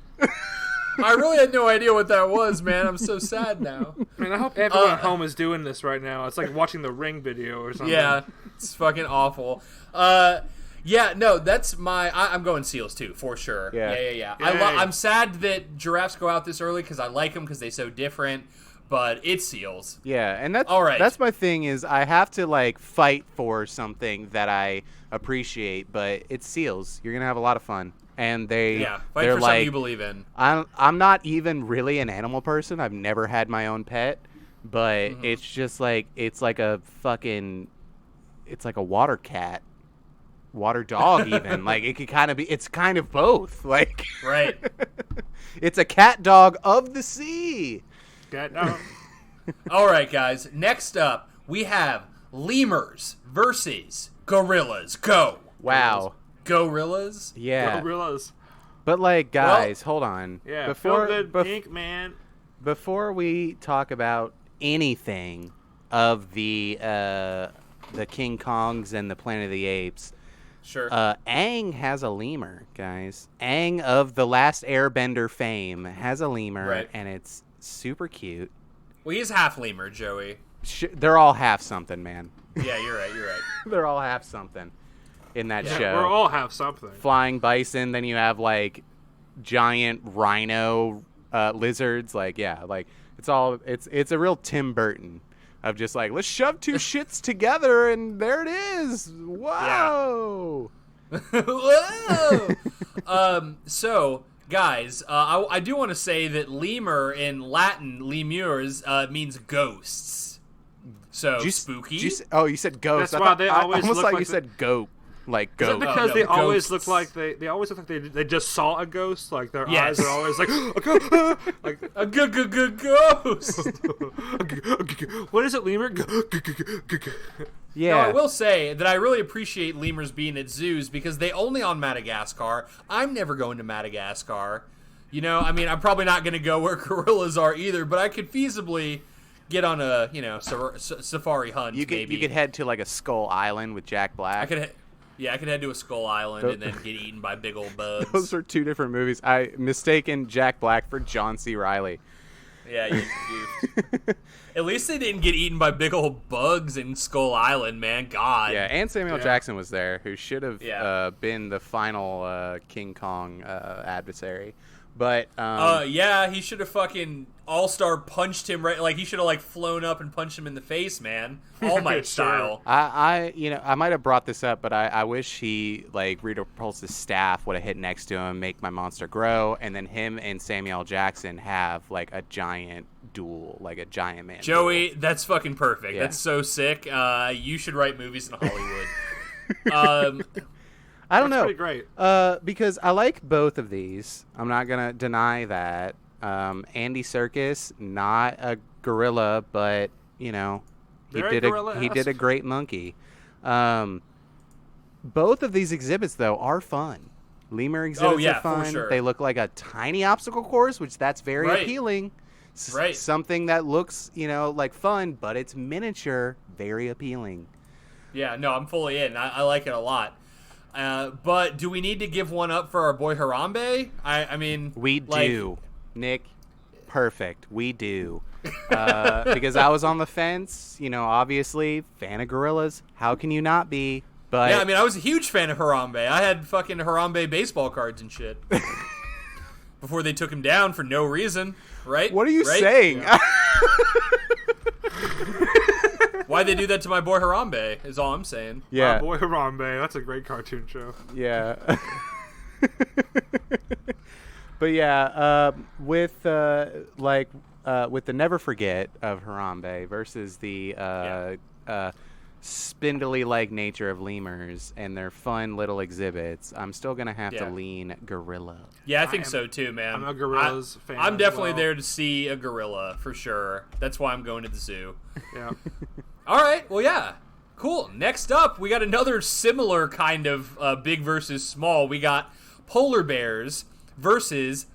I really had no idea what that was, man. I'm so sad now. I mean, I hope everyone at home is doing this right now. It's like watching the Ring video or something. Yeah, it's fucking awful. Yeah, no, that's my... I'm going seals, too, for sure. Yeah. I'm sad that giraffes go out this early because I like them because they're so different, but it's seals. Yeah, and that's all right. That's my thing is I have to, like, fight for something that I appreciate, but it's seals. You're going to have a lot of fun. And they're fight for like, something you believe in. I'm not even really an animal person. I've never had my own pet, but it's just like it's like a water cat, water dog even. Like it could kind of be. It's kind of both. Like right. It's a cat dog of the sea. Cat dog. All right, guys. Next up, we have lemurs versus gorillas. Go. Wow. Gorillas? Yeah. Gorillas. But like, guys, hold on. Yeah. Feel good, pink man. Before we talk about anything of the King Kongs and the Planet of the Apes, sure. Aang has a lemur, guys. Aang of the Last Airbender fame has a lemur, right. And it's super cute. Well, he's half lemur, Joey. They're all half something, man. Yeah, you're right. They're all half something. In that show, we're all have something. Flying bison, then you have like giant rhino lizards. Like it's a real Tim Burton of just like let's shove two shits together and there it is. Whoa. Yeah. Whoa. So guys, I do want to say that lemur in Latin, lemurs, means ghosts. So spooky. You said ghosts. That's why they always almost look like like you said goat. Like ghost. Is it because they always ghosts. look like they always look like they just saw a ghost? Like their Yes. eyes are always like like a good ghost. What is it, lemur? Yeah. Now, I will say that I really appreciate lemurs being at zoos because they only on Madagascar. I'm never going to Madagascar. You know, I mean, I'm probably not going to go where gorillas are either, but I could feasibly get on a, safari hunt. You could head to like a Skull Island with Jack Black. I could head to a Skull Island and then get eaten by big old bugs. Those are two different movies. I mistaken Jack Black for John C. Reilly. Yeah, you at least they didn't get eaten by big old bugs in Skull Island, man. God. Yeah, and Samuel Jackson was there, who should have been the final King Kong adversary. But he should have fucking All-Star punched him right. Like he should have flown up and punched him in the face, man. All Might style. I might have brought this up, but I wish he Rita Repulsa's staff would have hit next to him, make my monster grow, and then him and Samuel Jackson have a giant duel, like a giant man. Joey, duel. that's fucking perfect. Yeah. That's so sick. You should write movies in Hollywood. I don't know. Pretty great. Because I like both of these. I'm not gonna deny that. Andy Serkis, not a gorilla, but he did a great monkey. Both of these exhibits though are fun. Lemur exhibits are fun. For sure. They look like a tiny obstacle course, which that's very appealing. Right. Something that looks like fun, but it's miniature, very appealing. Yeah, no, I'm fully in. I like it a lot. But do we need to give one up for our boy Harambe? I mean... We do. Nick, perfect. We do. Because I was on the fence, obviously, fan of gorillas. How can you not be? But yeah, I mean, I was a huge fan of Harambe. I had fucking Harambe baseball cards and shit. Before they took him down for no reason, right? What are you saying? Yeah. Why'd they do that to my boy Harambe, is all I'm saying. Yeah. My boy Harambe. That's a great cartoon show. Yeah. But yeah, with the Never Forget of Harambe versus the spindly-like nature of lemurs and their fun little exhibits, I'm still going to have to lean gorilla. Yeah, I think so too, man. I'm a gorillas fan. I'm definitely well. there to see a gorilla, for sure. That's why I'm going to the zoo. Yeah. All right, well, yeah. Cool. Next up, we got another similar kind of big versus small. We got polar bears versus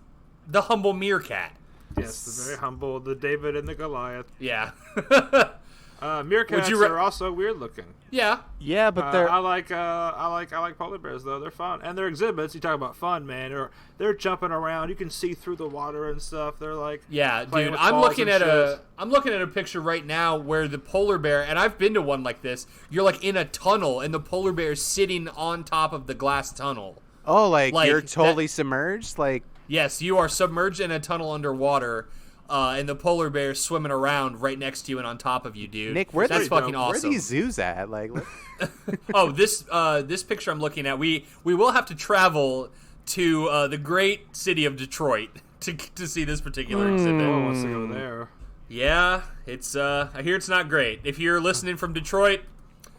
the humble meerkat. Yes, the very humble, the David and the Goliath. Yeah. Meerkats are also weird looking. Yeah. Yeah, but they're I like polar bears though. They're fun, and their exhibits. You talk about fun, man. They're jumping around. You can see through the water and stuff. They're like dude. I'm looking at a picture right now where the polar bear, and I've been to one like this. You're like in a tunnel, and the polar bear is sitting on top of the glass tunnel. Oh, like you're totally submerged, like. Yes, you are submerged in a tunnel underwater. And the polar bear's swimming around right next to you and on top of you, dude. Nick, that's fucking awesome. Where are these zoos at? Like, oh, this picture I'm looking at, we will have to travel to the great city of Detroit to see this particular exhibit. No one wants to go there. Yeah, it's I hear it's not great. If you're listening from Detroit,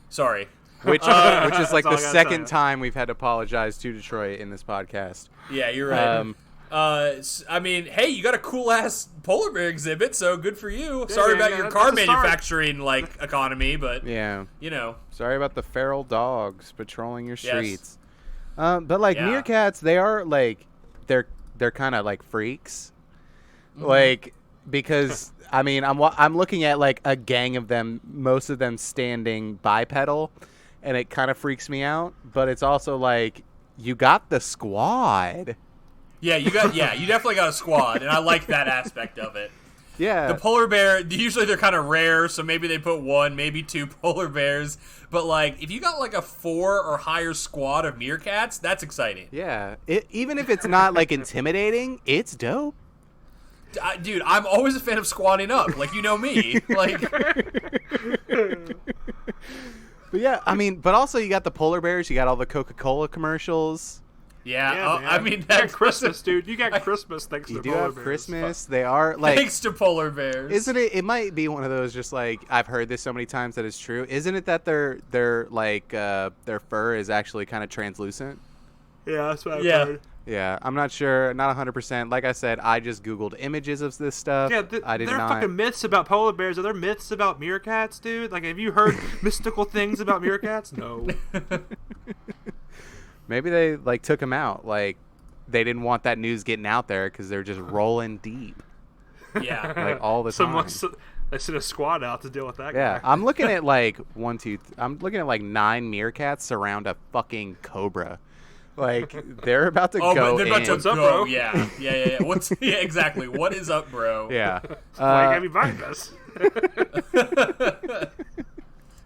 sorry. Which is like the second time we've had to apologize to Detroit in this podcast. Yeah, you're right. I mean, hey, you got a cool ass polar bear exhibit, so good for you. Yeah, Sorry yeah, about your car manufacturing economy, but yeah, you know. Sorry about the feral dogs patrolling your streets. But meerkats, they are like they're kind of like freaks, like because I mean I'm looking at like a gang of them, most of them standing bipedal, and it kind of freaks me out. But it's also like you got the squad. Yeah, you definitely got a squad, and I like that aspect of it. Yeah. The polar bear, usually they're kind of rare, so maybe they put one, maybe two polar bears. But, like, if you got, like, a 4 or higher squad of meerkats, that's exciting. Yeah. Even if it's not, like, intimidating, it's dope. Dude, I'm always a fan of squatting up. Like, you know me. Like... But, yeah, I mean, but also you got the polar bears. You got all the Coca-Cola commercials. Yeah, I mean that's Christmas, dude. You got Christmas thanks to polar bears. You do have Christmas. They are like thanks to polar bears. Isn't it? It might be one of those just like I've heard this so many times that it's true. Isn't it that their like their fur is actually kind of translucent? Yeah, that's what I've heard. Yeah, I'm not sure, not 100%. Like I said, I just Googled images of this stuff. Yeah, there are fucking myths about polar bears. Are there myths about meerkats, dude? Like, have you heard mystical things about meerkats? No. Maybe they like took him out. Like they didn't want that news getting out there because they're just rolling deep. Yeah, like all the time. They sent a squad out to deal with that. Yeah, guy. I'm looking at like I'm looking at like 9 meerkats surround a fucking cobra. Like they're about to go. They're about to What's up, go. bro? Yeah. Yeah, exactly. What is up, bro? Yeah. Why you gotta be buying us?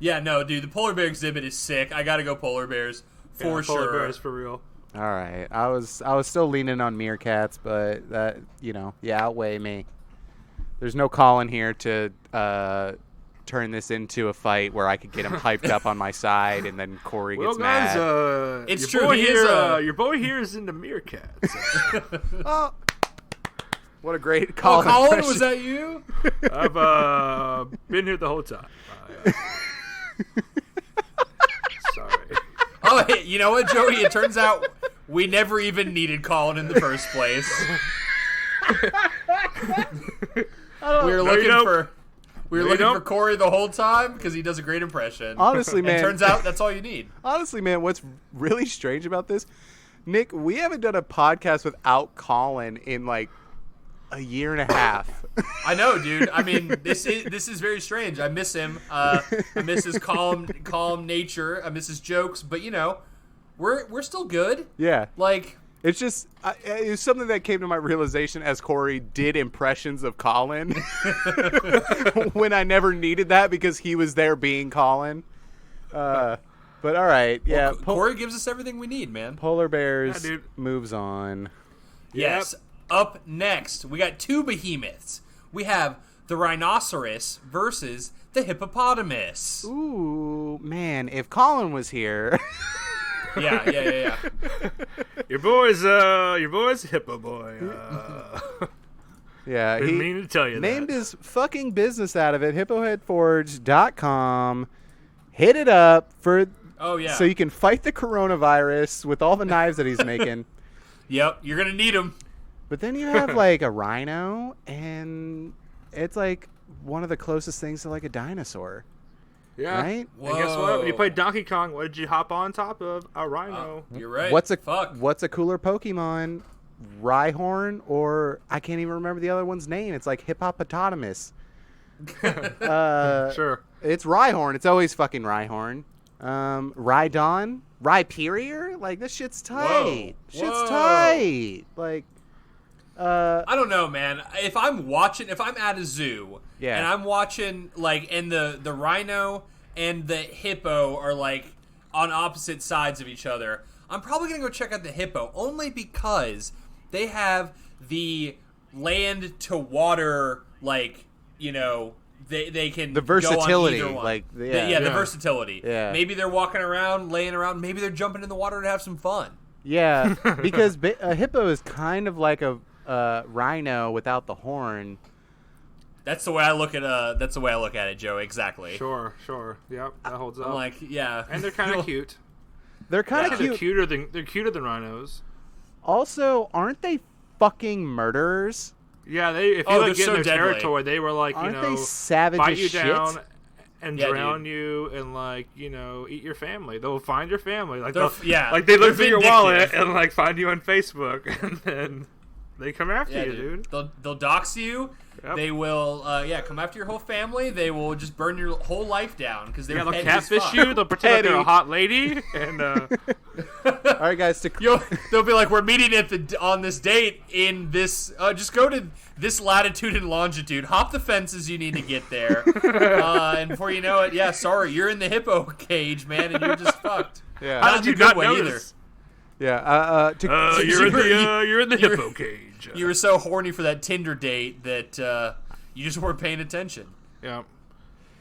Yeah, no, dude. The polar bear exhibit is sick. I gotta go polar bears. For sure. Polar bears for real. All right. I was still leaning on meerkats, but that, outweigh me. There's no Collin here to turn this into a fight where I could get him hyped up on my side and then Corey gets mad. It's your true. Boy your boy here is into meerkats. Oh. What a great Collin. Oh, Collin, was that you? I've been here the whole time. Sorry. Oh, hey, you know what, Joey? It turns out we never even needed Collin in the first place. We were looking for Corey the whole time because he does a great impression. Honestly, man. It turns out that's all you need. Honestly, man, what's really strange about this, Nick, we haven't done a podcast without Collin in like a year and a half. I know, dude. I mean, this is very strange. I miss him. I miss his calm nature. I miss his jokes. But we're still good. Yeah. Like it's just it was something that came to my realization as Corey did impressions of Collin when I never needed that because he was there being Collin. But all right, yeah. Well, Corey gives us everything we need, man. Polar bears moves on. Yes. Yep. Up next, we got 2 behemoths. We have the rhinoceros versus the hippopotamus. Ooh, man, if Collin was here. Yeah. Your boy's a hippo boy. Yeah, didn't mean to tell you named that. his fucking business out of it, hippoheadforge.com. Hit it up so you can fight the coronavirus with all the knives that he's making. Yep, you're going to need them. But then you have like a rhino, and it's like one of the closest things to like a dinosaur. Yeah. Right? And guess what? When you played Donkey Kong, what did you hop on top of? A rhino. You're right. What's a cooler Pokemon? Rhyhorn, or I can't even remember the other one's name. It's like hippopotamus. Sure. It's Rhyhorn. It's always fucking Rhyhorn. Rhydon? Rhyperior? Like, this shit's tight. Whoa. Shit's tight. Like, I don't know, man. If I'm at a zoo, Yeah. and I'm watching, like, and the rhino and the hippo are, like, on opposite sides of each other, I'm probably going to go check out the hippo, only because they have the land to water, like, you know, they can the versatility, go on either one. like, The versatility. Yeah. Maybe they're walking around, laying around. Maybe they're jumping in the water to have some fun. Yeah, because a hippo is kind of like a rhino without the horn. That's the way I look at it, Joe. Exactly. Sure. Yep, that holds up. I'm like, yeah, and they're kind of cute. They're kind of cute. They're cuter than rhinos. Also, aren't they fucking murderers? Yeah, if you they're like get so in their deadly. territory, they were like, Aren't you they know, savage bite as you shit? down and Yeah, drown dude. you and, like, you know, eat your family. They'll find your family. Like, They're- like they look they're through your vindictive. wallet and, like, find you on Facebook, and then they come after Yeah, you, dude. They'll dox you. Yep. They will, come after your whole family. They will just burn your whole life down because they're Yeah, they'll petty as catfish fuck. you. They'll pretend like they're a Petty. hot lady, and All right, guys. They'll be like, we're meeting on this date in this. Just go to this latitude and longitude. Hop the fences you need to get there. And before you know it, yeah, sorry, you're in the hippo cage, man, and you're just fucked. Yeah. how Not did you in a good not way know either. this? Yeah. You're in the you're- hippo cage. You were so horny for that Tinder date that you just weren't paying attention. Yeah,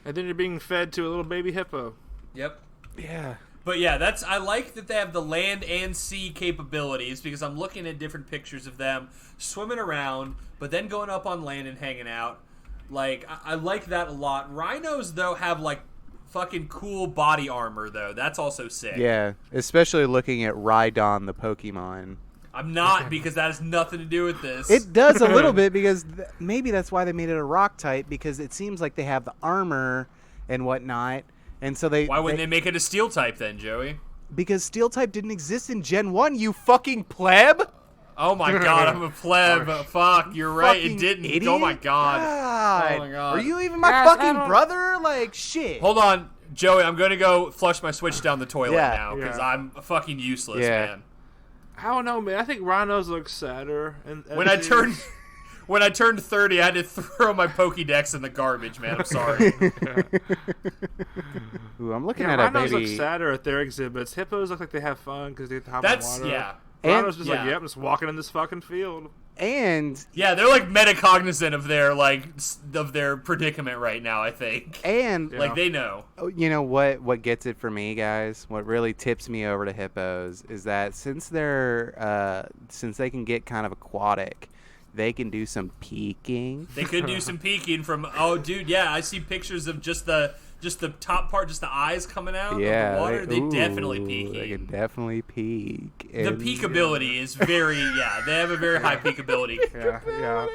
and then you're being fed to a little baby hippo. Yep. Yeah. But yeah, I like that they have the land and sea capabilities because I'm looking at different pictures of them swimming around, but then going up on land and hanging out. Like, I like that a lot. Rhinos, though, have, like, fucking cool body armor, though. That's also sick. Yeah. Especially looking at Rhydon, the Pokemon. I'm not, because that has nothing to do with this. It does a little bit because maybe that's why they made it a rock type, because it seems like they have the armor and whatnot. And so Why wouldn't they make it a steel type then, Joey? Because steel type didn't exist in Gen 1, you fucking pleb! Oh my god, I'm a pleb. Fuck, you're right. It Fucking didn't. idiot. Oh my god. God. Oh my God. Are you even my Guys, I fucking don't- brother? Like, shit. Hold on, Joey. I'm going to go flush my Switch down the toilet Yeah. now because Yeah. I'm fucking useless, Yeah. man. I don't know, man. I think rhinos look sadder. And When I turned 30, I had to throw my Pokédex in the garbage, man. I'm sorry. Ooh, I'm looking yeah, at a rhinos look baby. sadder at their exhibits. Hippos look like they have fun because they get to hop That's in water. yeah. Rhinos just yeah. like, yep, just walking in this fucking field. And Yeah, they're like metacognizant of their predicament right now, I think. and Yeah. Like they know. you know what gets it for me, guys? What really tips me over to hippos is that since they can get kind of aquatic, they can do some peeking. They could do some peeking from dude, yeah, I see pictures of just the top part, just the eyes coming out Yeah, of the water. They definitely ooh, peeking. They can definitely peek. The And- peekability is very they have a very high peekability. Yeah.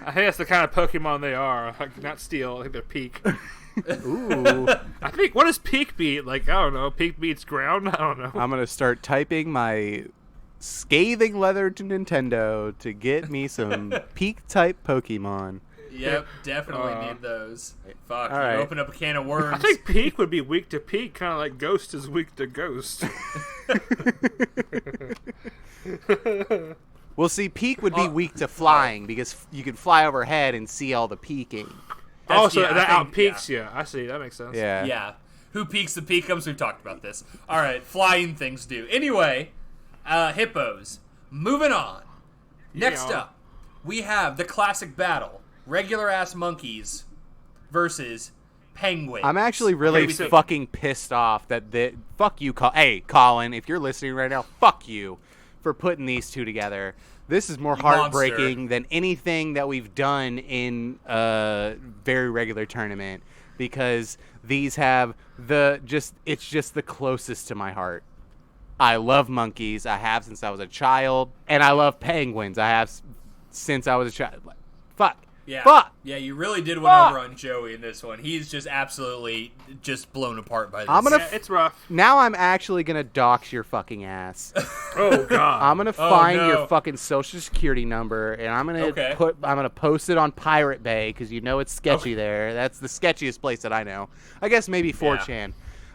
I think that's the kind of Pokemon they are. Like, not steel. I think they're peak. Ooh, I think, what does peak beat? Like, I don't know. Peak beats ground? I don't know. I'm gonna start typing my scathing letter to Nintendo to get me some peak type Pokemon. Yep, definitely need those. Fuck, all you right. open up a can of worms. I think peak would be weak to peak, kind of like ghost is weak to ghost. Well, see, peak would be weak to flying because you can fly overhead and see all the peeking. That's- So yeah, I that think- out peaks you. I see. That makes sense. Yeah. Yeah. Who peeks the peakums? We've talked about this. All right, flying things do. Anyway, hippos. Moving on. Next Yeah. up, we have the classic battle: regular-ass monkeys versus penguins. I'm actually really Okay, so- fucking pissed off that fuck you, Hey, Collin, if you're listening right now, fuck you for putting these two together. This is more You heartbreaking than anything that we've done in a very regular tournament because these have it's just the closest to my heart. I love monkeys. I have since I was a child, and I love penguins. I have since I was a child. Fuck. Yeah. Fuck. Yeah, you really did win over on Joey in this one. He's just absolutely just blown apart by this. It's rough. Now I'm actually gonna dox your fucking ass. Oh God. I'm gonna find your fucking social security number and I'm gonna post it on Pirate Bay because you know it's sketchy there. That's the sketchiest place that I know. I guess maybe 4chan. Yeah.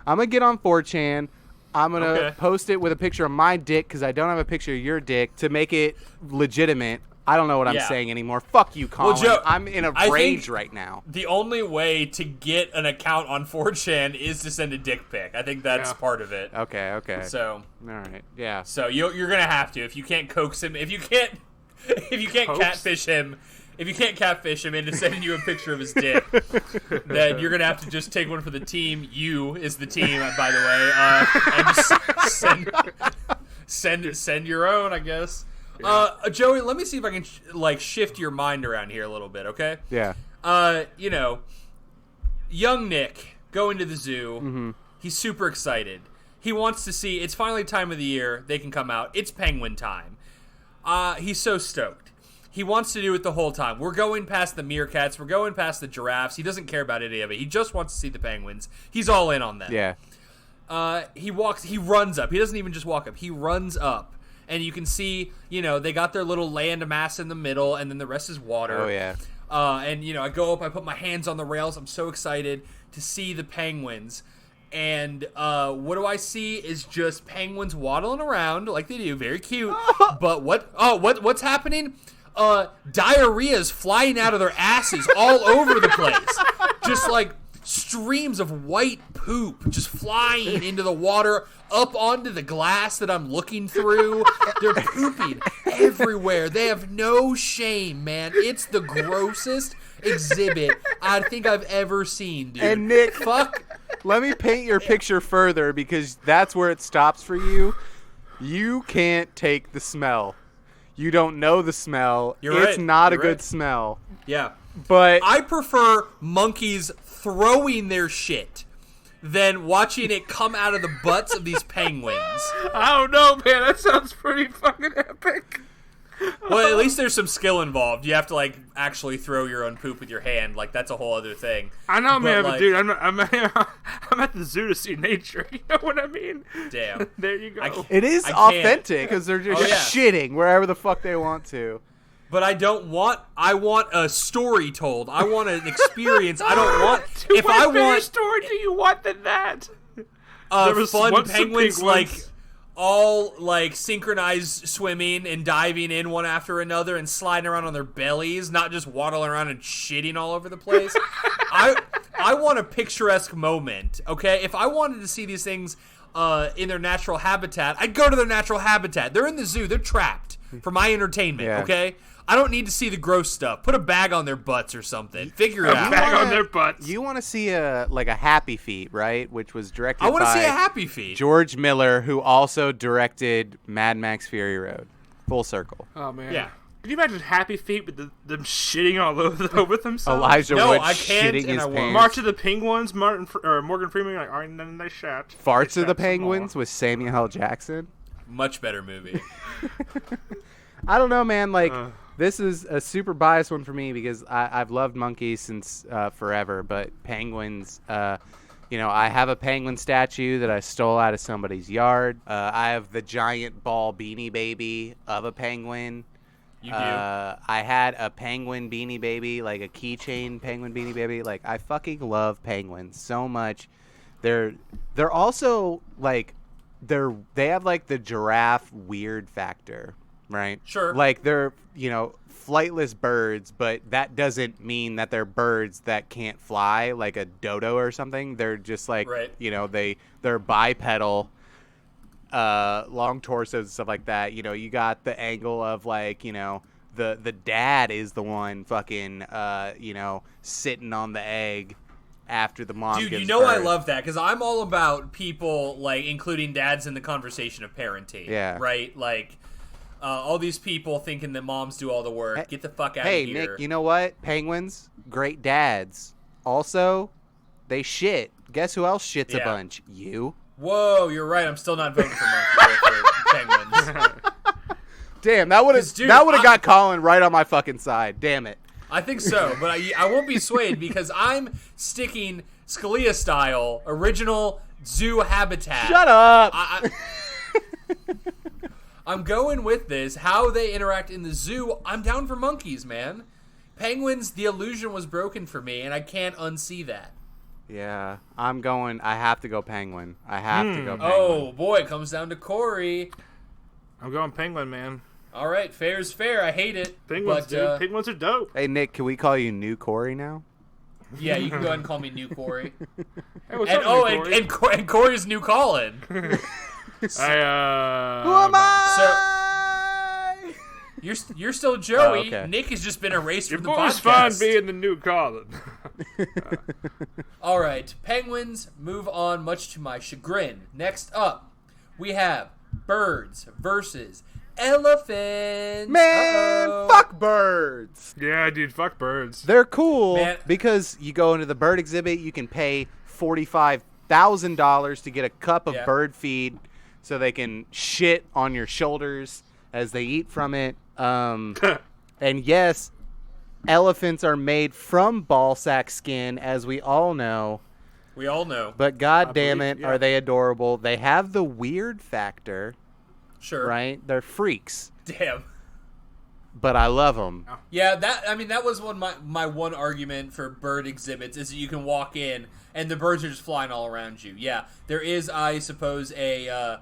I'm gonna get on 4chan. I'm gonna post it with a picture of my dick because I don't have a picture of your dick to make it legitimate. I don't know what I'm saying anymore. Fuck you, Collin. Well, Joe, I'm in a rage right now. The only way to get an account on 4chan is to send a dick pic. I think that's part of it. Okay. So, all right, yeah. So you're gonna have to if you can't coax him, if you can't catfish him into sending you a picture of his dick, then you're gonna have to just take one for the team. You is the team, by the way, and just send your own, I guess. Joey, let me see if I can shift your mind around here a little bit, okay? Yeah. Young Nick going to the zoo. Mm-hmm. He's super excited. He wants to see. It's finally time of the year. They can come out. It's penguin time. He's so stoked. He wants to do it the whole time. We're going past the meerkats. We're going past the giraffes. He doesn't care about any of it. He just wants to see the penguins. He's all in on them. Yeah. He runs up. He doesn't even just walk up. He runs up. And you can see, they got their little land mass in the middle, and then the rest is water. Oh, yeah. And, I go up, I put my hands on the rails. I'm so excited to see the penguins. And what do I see is just penguins waddling around like they do. Very cute. But what's happening? Diarrhea's flying out of their asses all over the place. Just like streams of white poop just flying into the water up onto the glass that I'm looking through. They're pooping everywhere. They have no shame, man. It's the grossest exhibit I think I've ever seen, dude. And Nick, let me paint your picture further because that's where it stops for you. You can't take the smell. You don't know the smell. It's not a good smell. Yeah. But I prefer monkeys throwing their shit than watching it come out of the butts of these penguins. I don't know, man. That sounds pretty fucking epic. Well, at least there's some skill involved. You have to actually throw your own poop with your hand. That's a whole other thing. I know, man, but dude, I'm at the zoo to see nature. You know what I mean? Damn. There you go. It is authentic because they're just shitting wherever the fuck they want to. But I want a story told. I want an experience. I don't want. If I want story, do you want than that? Fun penguins all synchronized swimming and diving in one after another and sliding around on their bellies, not just waddling around and shitting all over the place. I want a picturesque moment. Okay, if I wanted to see these things in their natural habitat, I'd go to their natural habitat. They're in the zoo. They're trapped for my entertainment. Yeah. Okay. I don't need to see the gross stuff. Put a bag on their butts or something. Figure it out. Bag on their butts. You want to see a Happy Feet, right? Which was directed by... I want to see a Happy Feet. George Miller, who also directed Mad Max Fury Road. Full circle. Oh, man. Yeah. Can you imagine Happy Feet with them shitting all over themselves? Elijah Wood I can't, shitting his pants. March of the Penguins, Morgan Freeman, all right, then they shat. Farts of the Penguins with Samuel L. Jackson. Much better movie. I don't know, man. This is a super biased one for me because I've loved monkeys since forever, but penguins, I have a penguin statue that I stole out of somebody's yard. I have the giant ball beanie baby of a penguin. You do? I had a penguin beanie baby, a keychain penguin beanie baby. I fucking love penguins so much. They're also they have the giraffe weird factor. Right. Sure. They're, flightless birds, but that doesn't mean that they're birds that can't fly like a dodo or something. They're just they're bipedal, long torsos and stuff like that. You got the angle of the dad is the one fucking, sitting on the egg after the mom gives birth. I love that because I'm all about people including dads in the conversation of parenting. Yeah. Right. All these people thinking that moms do all the work. Get the fuck out of here. Hey, Nick, you know what? Penguins, great dads. Also, they shit. Guess who else shits a bunch? You. Whoa, you're right. I'm still not voting for penguins. Damn, that would have got Collin right on my fucking side. Damn it. I think so, but I won't be swayed because I'm sticking Scalia style, original zoo habitat. Shut up. I'm going with this. How they interact in the zoo, I'm down for monkeys, man. Penguins, the illusion was broken for me, and I can't unsee that. Yeah, I have to go penguin. I have to go penguin. Oh, boy, it comes down to Corey. I'm going penguin, man. All right, fair's fair. I hate it. Penguins, dude. Penguins are dope. Hey, Nick, can we call you New Corey now? Yeah, you can go ahead and call me New Corey. Hey, what's up, New Corey? And Corey's New Collin. Who am I? So, you're still Joey. Oh, okay. Nick has just been erased Your from the podcast. boy's fine being the New Collin. All right, Penguins move on, much to my chagrin. Next up, we have birds versus elephants. Man, fuck birds. Yeah, dude, fuck birds. They're cool Man. because you go into the bird exhibit, you can pay $45,000 to get a cup of bird feed so they can shit on your shoulders as they eat from it. And yes, elephants are made from ball sack skin, as we all know. We all know. But god damn it, are they adorable. They have the weird factor. Sure. Right? They're freaks. Damn. But I love them. Yeah, that was my one argument for bird exhibits is that you can walk in and the birds are just flying all around you. Yeah, there is, I suppose, a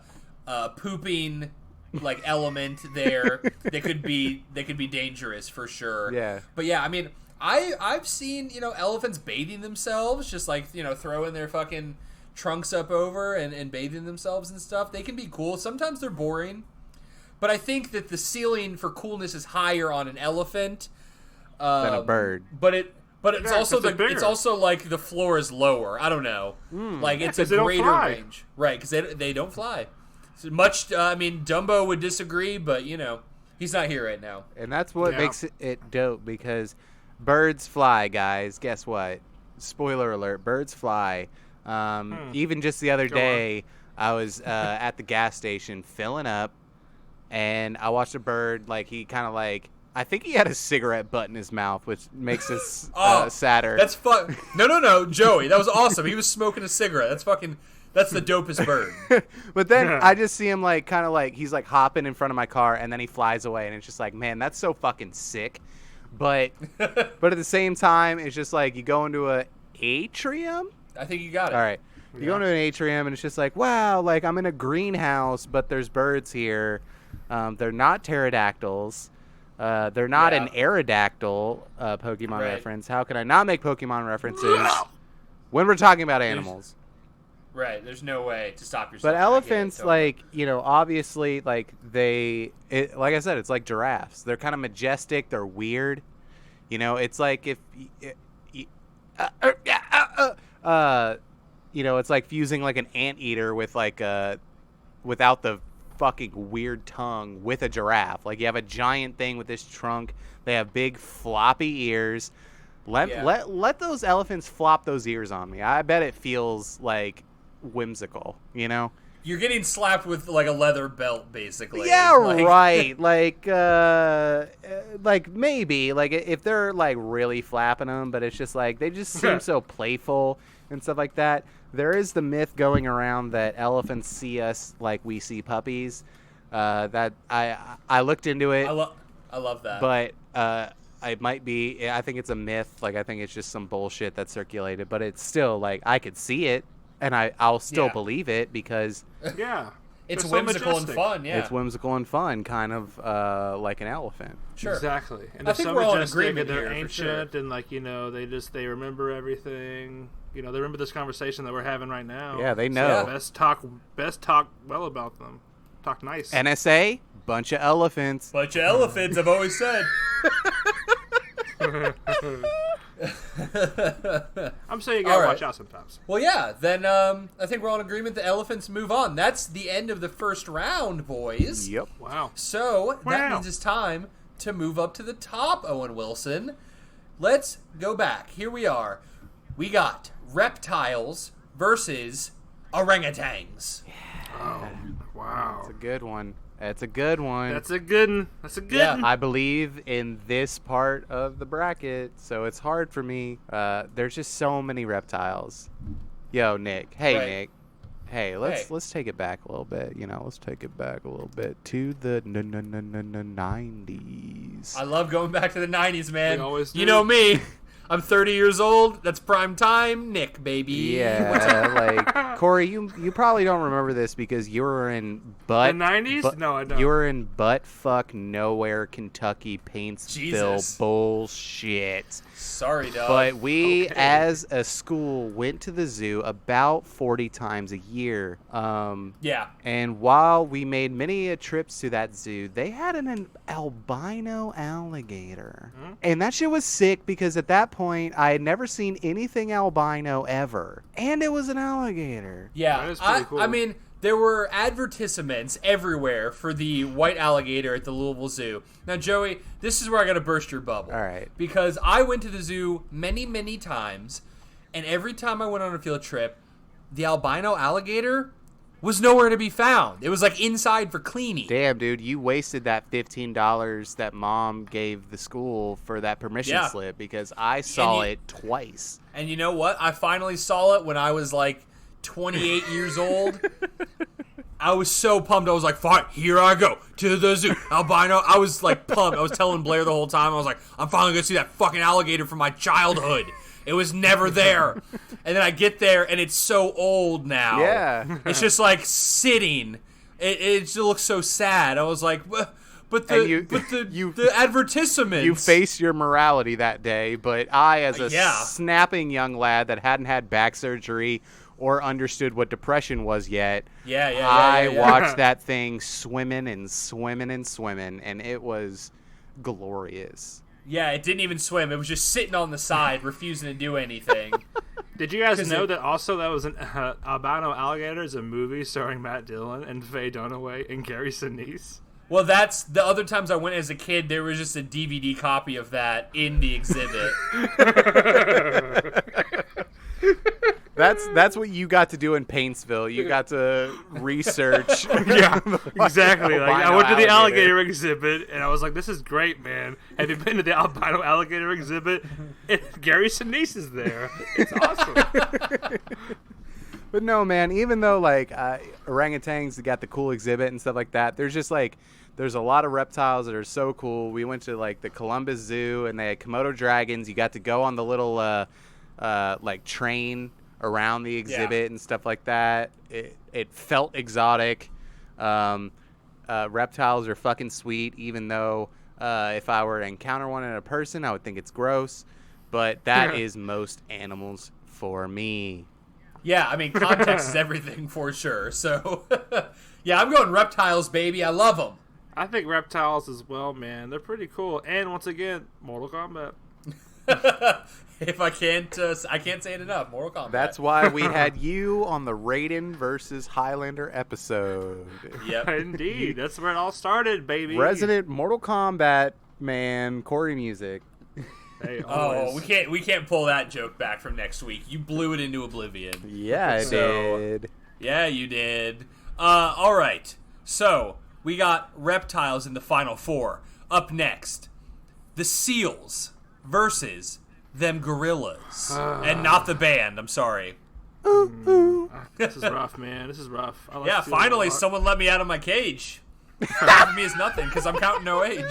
pooping like element there that could be dangerous for sure. Yeah. But yeah, I mean, I've seen elephants bathing themselves, just like throwing their fucking trunks up over and bathing themselves and stuff. They can be cool. Sometimes they're boring, but I think that the ceiling for coolness is higher on an elephant Than a bird. But it's also bigger. like the floor is lower. I don't know. Like it's a they don't greater fly. range, right? Because they don't fly. So much. I mean, Dumbo would disagree, but he's not here right now. And that's what makes it dope, because birds fly, guys. Guess what? Spoiler alert, birds fly. Even just the other day, I was at the gas station filling up, and I watched a bird, he kind of I think he had a cigarette butt in his mouth, which makes this sadder. That's fun. No, Joey, that was awesome. He was smoking a cigarette. That's the dopest bird. But then I just see him he's hopping in front of my car, and then he flies away, and it's just man, that's so fucking sick. But at the same time, it's just you go into a atrium. I think you got it. All right. You go into an atrium, and it's just wow, I'm in a greenhouse, but there's birds here. They're not pterodactyls. They're not an Aerodactyl Pokemon reference. How can I not make Pokemon references when we're talking about animals? Right. There's no way to stop yourself. But elephants, obviously, like I said, it's like giraffes. They're kind of majestic. They're weird. It's like if... it's like fusing an anteater with without the fucking weird tongue with a giraffe. You have a giant thing with this trunk. They have big floppy ears. Let those elephants flop those ears on me. I bet it feels whimsical. You're getting slapped with a leather belt, basically. Yeah, right. Maybe if they're really flapping them, but it's just they just seem so playful and stuff like that. There is the myth going around that elephants see us like we see puppies. That I looked into it. I love that. But it might be. I think it's a myth. I think it's just some bullshit that's circulated. But it's still I could see it, and I'll still believe it because it's whimsical and fun. Yeah, it's whimsical and fun, kind of like an elephant. Sure, exactly. And I they're think so we're all in majestic, agreement and they're here, ancient, for sure. and they remember everything. They remember this conversation that we're having right now. Yeah, they know. So best talk well about them. Talk nice. NSA, bunch of elephants. Bunch of elephants, I've always said. I'm saying you gotta watch out sometimes. Well, yeah, then I think we're all in agreement that elephants move on. That's the end of the first round, boys. Yep. Wow. So that means it's time to move up to the top, Owen Wilson. Let's go back. Here we are. We got reptiles versus orangutans. Oh, wow. That's a good one. That's a good one. That's a good one. That's a good Yeah. one. I believe in this part of the bracket, so it's hard for me. There's just so many reptiles. Yo, Nick. Hey, Right. Nick. Hey, let's take it back a little bit. Let's take it back a little bit to the 90s. I love going back to the 90s, man. We always do. You know me. I'm 30 years old. That's prime time. Nick, baby. Yeah, like Corey, you probably don't remember this because you were in The 90s? No, I don't. You were in butt fuck nowhere, Kentucky, Paintsville Jesus. bullshit. Sorry, dog. But we, Okay. as a school, went to the zoo about 40 times a year. Yeah. And while we made many trips to that zoo, they had an albino alligator. And that shit was sick because at that point, I had never seen anything albino ever. And it was an alligator. Yeah. That is pretty cool. I mean, there were advertisements everywhere for the white alligator at the Louisville Zoo. Now, Joey, this is where I got to burst your bubble. All right. Because I went to the zoo many, many times, and every time I went on a field trip, the albino alligator was nowhere to be found. It was like inside for cleaning. Damn, dude, you wasted that $15 that mom gave the school for that permission Yeah. slip because I saw you- it twice. And you know what? I finally saw it when I was like 28 years old. I was so pumped. I was like, fine, here I go to the zoo. Albino. I was like pumped. I was telling Blair the whole time. I was like, I'm finally going to see that fucking alligator from my childhood. It was never there. And then I get there, and it's so old now. Yeah. It's just like sitting. It just looks so sad. I was like, but the the advertisements. You faced your morality that day, but I, as a Yeah. snapping young lad that hadn't had back surgery or understood what depression was yet, I watched that thing swimming and swimming and swimming, and it was glorious. Yeah, it didn't even swim. It was just sitting on the side, refusing to do anything. Did you guys 'Cause know it- that also that was an albino alligator is a movie starring Matt Dillon and Faye Dunaway and Gary Sinise? Well, that's the other times I went as a kid. There was just a DVD copy of that in the exhibit. That's what you got to do in Paintsville. You got to research. Yeah, exactly. Like, I went to the albino alligator exhibit and I was like, "This is great, man. Have you been to the albino alligator exhibit?" And Gary Sinise is there. It's awesome. But no, man, even though like orangutans got the cool exhibit and stuff like that, there's a lot of reptiles that are so cool. We went to like the Columbus Zoo and they had Komodo dragons. You got to go on the little like train around the exhibit and stuff like that. It felt exotic. Reptiles are fucking sweet, even though if I were to encounter one in a person, I would think it's gross. But that is most animals for me. Yeah, I mean, context is everything for sure. So, yeah, I'm going reptiles, baby. I love them. I think reptiles as well, man. They're pretty cool. And once again, Mortal Kombat. If I can't say it enough. Mortal Kombat. That's why we had you on the Raiden versus Highlander episode. Yep. Indeed, that's where it all started, baby. Resident Mortal Kombat man, Corey Music. Hey, Oh, always. we can't pull that joke back from next week. You blew it into oblivion. Yeah, I So- did. Yeah, you did. All right. So we got reptiles in the final four. Up next, the seals versus them gorillas, and not the band. I'm sorry. This is rough, man. This is rough. I like Yeah, seals a finally lot. someone let me out of my cage. Half of me is nothing because I'm counting no age.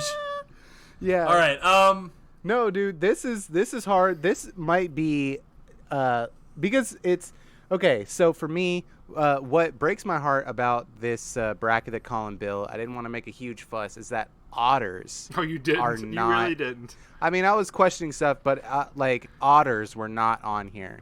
Yeah. All right. No, dude, this is hard. This might be because it's okay. So for me, what breaks my heart about this bracket that Collin built, I didn't want to make a huge fuss, is that otters. Oh, you didn't. Are You not- really didn't. I mean, I was questioning stuff, but like otters were not on here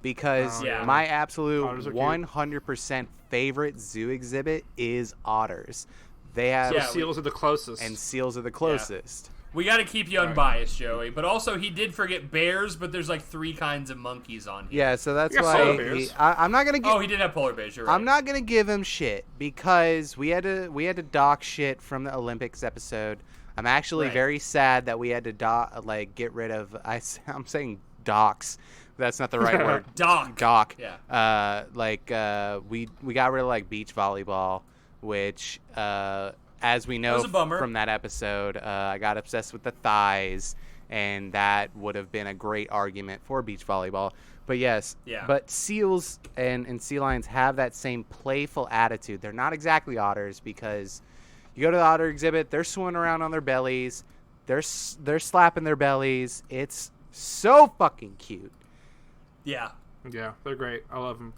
because Oh, yeah. my Otters absolute are cute. 100% favorite zoo exhibit is otters. They have Yeah, Seals are the closest. and seals are the closest. We got to keep you unbiased, Joey. But also, he did forget bears, but there's like 3 kinds of monkeys on here. Yeah, so that's You got why polar bears. I'm not gonna give. Oh, he did have polar bears. You're right. I'm not gonna give him shit because we had to dock shit from the Olympics episode. I'm actually Right. very sad that we had to get rid of. I'm saying dox. That's not the right word. Dock. Yeah. We got rid of like beach volleyball, which as we know was a bummer. from that episode, I got obsessed with the thighs, and that would have been a great argument for beach volleyball. But yes, but seals and sea lions have that same playful attitude. They're not exactly otters, because you go to the otter exhibit, they're swimming around on their bellies, they're slapping their bellies. It's so fucking cute. Yeah. Yeah, they're great. I love them.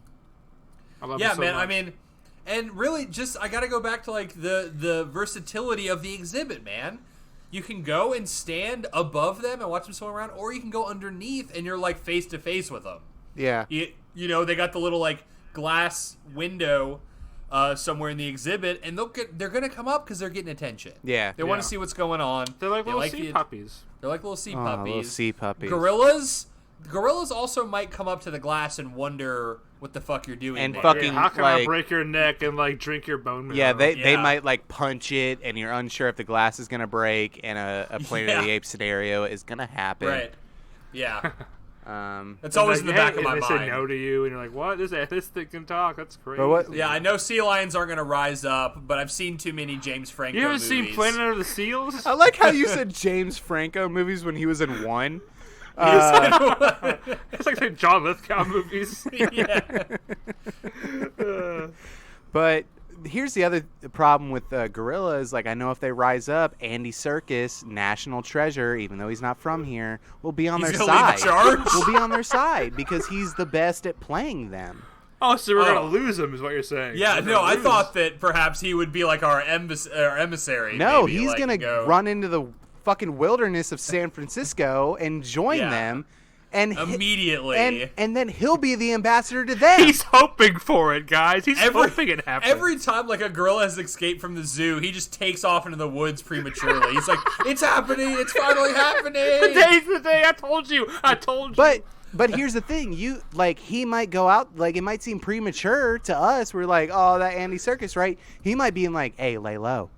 Yeah, man. I mean, and really, just I gotta go back to like the versatility of the exhibit, man. You can go and stand above them and watch them swim around, or you can go underneath and you're like face to face with them. Yeah. You know, they got the little like glass window somewhere in the exhibit, and they're gonna come up because they're getting attention. Yeah. They want to see what's going on. They're like little sea puppies. They're like little sea puppies. Little sea puppies. Gorillas also might come up to the glass and wonder what the fuck you're doing. And there. fucking how can like, I break your neck and like drink your bone marrow? Yeah, they might like punch it, and you're unsure if the glass is gonna break, and a Planet of the Apes scenario is gonna happen. Right. Yeah. It's like, always in the back of my mind. mind. They say no to you, and you're like, "What? This thing can talk? That's crazy." But Yeah, I know sea lions aren't gonna rise up, but I've seen too many James Franco You haven't movies. seen Planet of the Seals? I like how you said James Franco movies when he was in one. It's like the John Lithgow movies. Yeah. But here's the other problem with gorillas. Like, I know if they rise up, Andy Serkis, national treasure, even though he's not from here, will be on their gonna side. lead the charge? Will be on their side because he's the best at playing them. Oh, so we're gonna lose him, is what you're saying? Yeah, no, I thought that perhaps he would be like our emissary. No, maybe, he's like, gonna run into the fucking wilderness of San Francisco and join them. And immediately, and then he'll be the ambassador to them. He's hoping for it, guys. He's hoping it happens. Every time like a gorilla has escaped from the zoo, he just takes off into the woods prematurely. He's like, "It's happening! It's finally happening!" Today's the day. I told you. But here's the thing: he might go out, like, it might seem premature to us. We're like, "Oh, that Andy Serkis, right?" He might be in like, "Hey, lay low,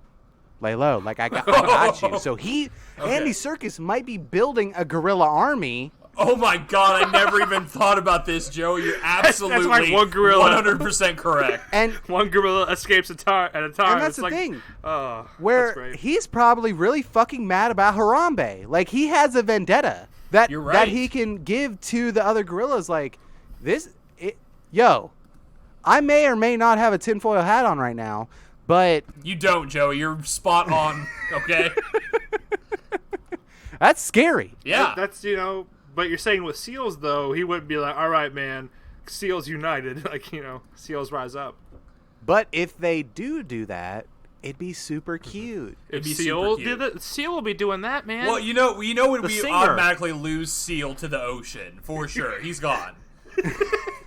like I got you." So Andy Serkis might be building a gorilla army. Oh my god, I never even thought about this, Joe. You're absolutely like one gorilla. 100% correct. And one gorilla escapes at a time. And that's the thing. Where he's probably really fucking mad about Harambe. Like, he has a vendetta that he can give to the other gorillas. Like, I may or may not have a tinfoil hat on right now, but... You don't, Joey. You're spot on, okay? That's scary. Yeah. That's, But you're saying with seals, though, he wouldn't be like, all right, man, seals united. Like, seals rise up. But if they do that, it'd be super cute. If Seal did it, Seal will be doing that, man. Well, when we automatically lose Seal to the ocean, for sure. He's gone.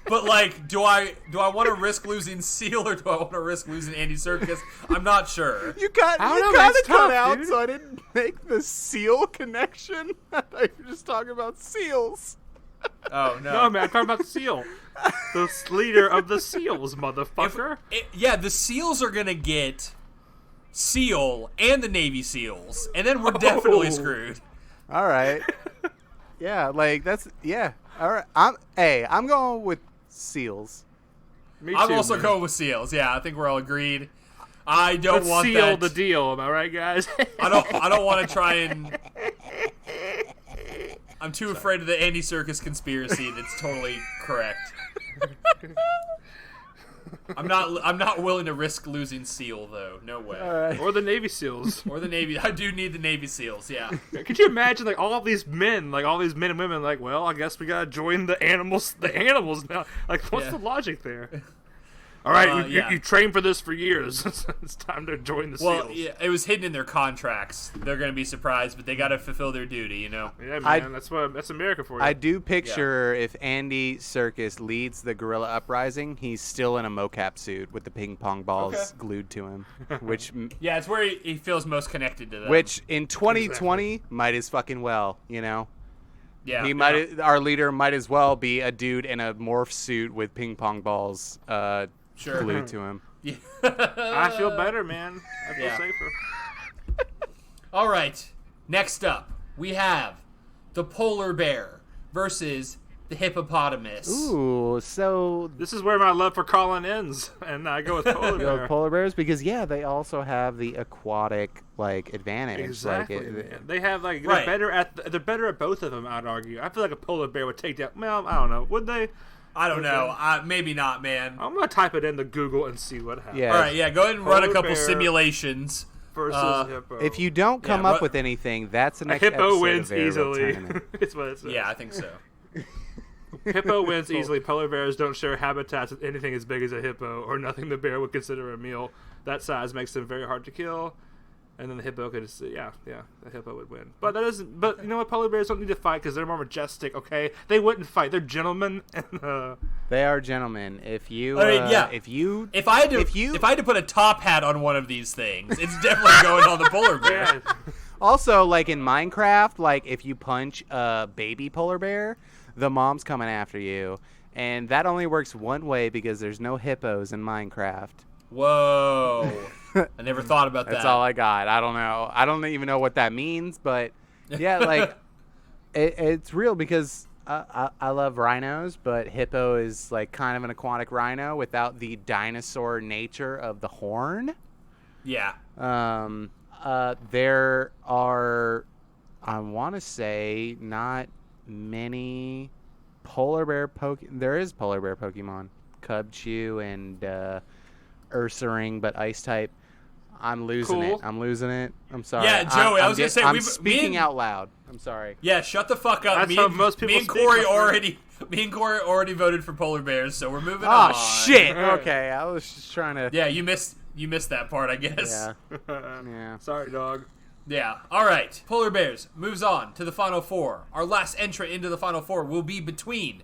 But, like, do I want to risk losing Seal, or do I want to risk losing Andy Serkis? I'm not sure. You kind of cut out, so I didn't make the Seal connection. I thought you were just talking about seals. Oh, no. No, man, I'm talking about the Seal. The leader of the Seals, motherfucker. The Seals are going to get Seal and the Navy SEALs, and then we're definitely screwed. All right. Yeah, like, that's... Yeah. All right. I'm going with seals. I'm also going with seals. Yeah, I think we're all agreed. I don't want seal that. the deal. Am I right, guys? I don't want to try and. I'm too afraid of the Andy Serkis conspiracy. That's totally correct. I'm not willing to risk losing Seal, though. No way. Right. Or the Navy SEAls. Or the Navy. I do need the Navy SEAls. Yeah. Could you imagine, like, all these men and women, like, well, I guess we gotta join the animals now. Like, what's the logic there? All right, you trained for this for years. It's time to join the SEAls. Well, yeah, it was hidden in their contracts. They're going to be surprised, but they got to fulfill their duty, Yeah, man, that's America for you. I do picture if Andy Serkis leads the gorilla uprising, he's still in a mocap suit with the ping pong balls glued to him. Which it's where he feels most connected to them. Which in 2020 might as fucking well, Yeah. Our leader might as well be a dude in a morph suit with ping pong balls. Glued to him. Yeah. I feel better, man. I feel safer. All right. Next up, we have the polar bear versus the hippopotamus. Ooh, so This is where my love for Collin ends, and I go with polar you know, bear. polar bears because they also have the aquatic advantage. Exactly. Man. They have Right. they're better at both of them. I'd argue. I feel like a polar bear would take down. Well, I don't know. Would they? I don't know. Maybe not, man. I'm gonna type it into Google and see what happens. Yeah. All right, yeah. Go ahead and run a Polar couple bear simulations. Versus hippo. If you don't come Yeah, up with anything, that's the a next hippo episode wins of Variable easily. Tournament. It's what it says. Yeah, I think so. Hippo wins easily. Polar bears don't share habitats with anything as big as a hippo, or nothing the bear would consider a meal. That size makes them very hard to kill. And then the hippo could just, the hippo would win. But that doesn't. But you know what? Polar bears don't need to fight because they're more majestic. Okay, they wouldn't fight. They're gentlemen. And, They are gentlemen. If you, I mean, yeah. If I had to put a top hat on one of these things, it's definitely going on the polar bear. yeah. Also, like in Minecraft, like if you punch a baby polar bear, the mom's coming after you, and that only works one way because there's no hippos in Minecraft. Whoa! I never thought about that. That's all I got. I don't know. I don't even know what that means, but yeah, like it's real because I love rhinos, but hippo is like kind of an aquatic rhino without the dinosaur nature of the horn. Yeah. There are, I want to say, not many polar bear There is polar bear Pokemon, Cubchoo and Ursaring, but Ice type. I'm losing it. I'm sorry. Yeah, Joey, I was gonna say I'm me speaking and- out loud. I'm sorry. Yeah, shut the fuck up. That's how most people me and speak, Corey my friend. me and Corey already voted for polar bears, so we're moving Oh on. shit. Okay, I was just trying to. Yeah, you missed that part, I guess. Yeah. Yeah. Sorry, dog. Yeah. All right. Polar bears moves on to the final four. Our last entrant into the final four will be between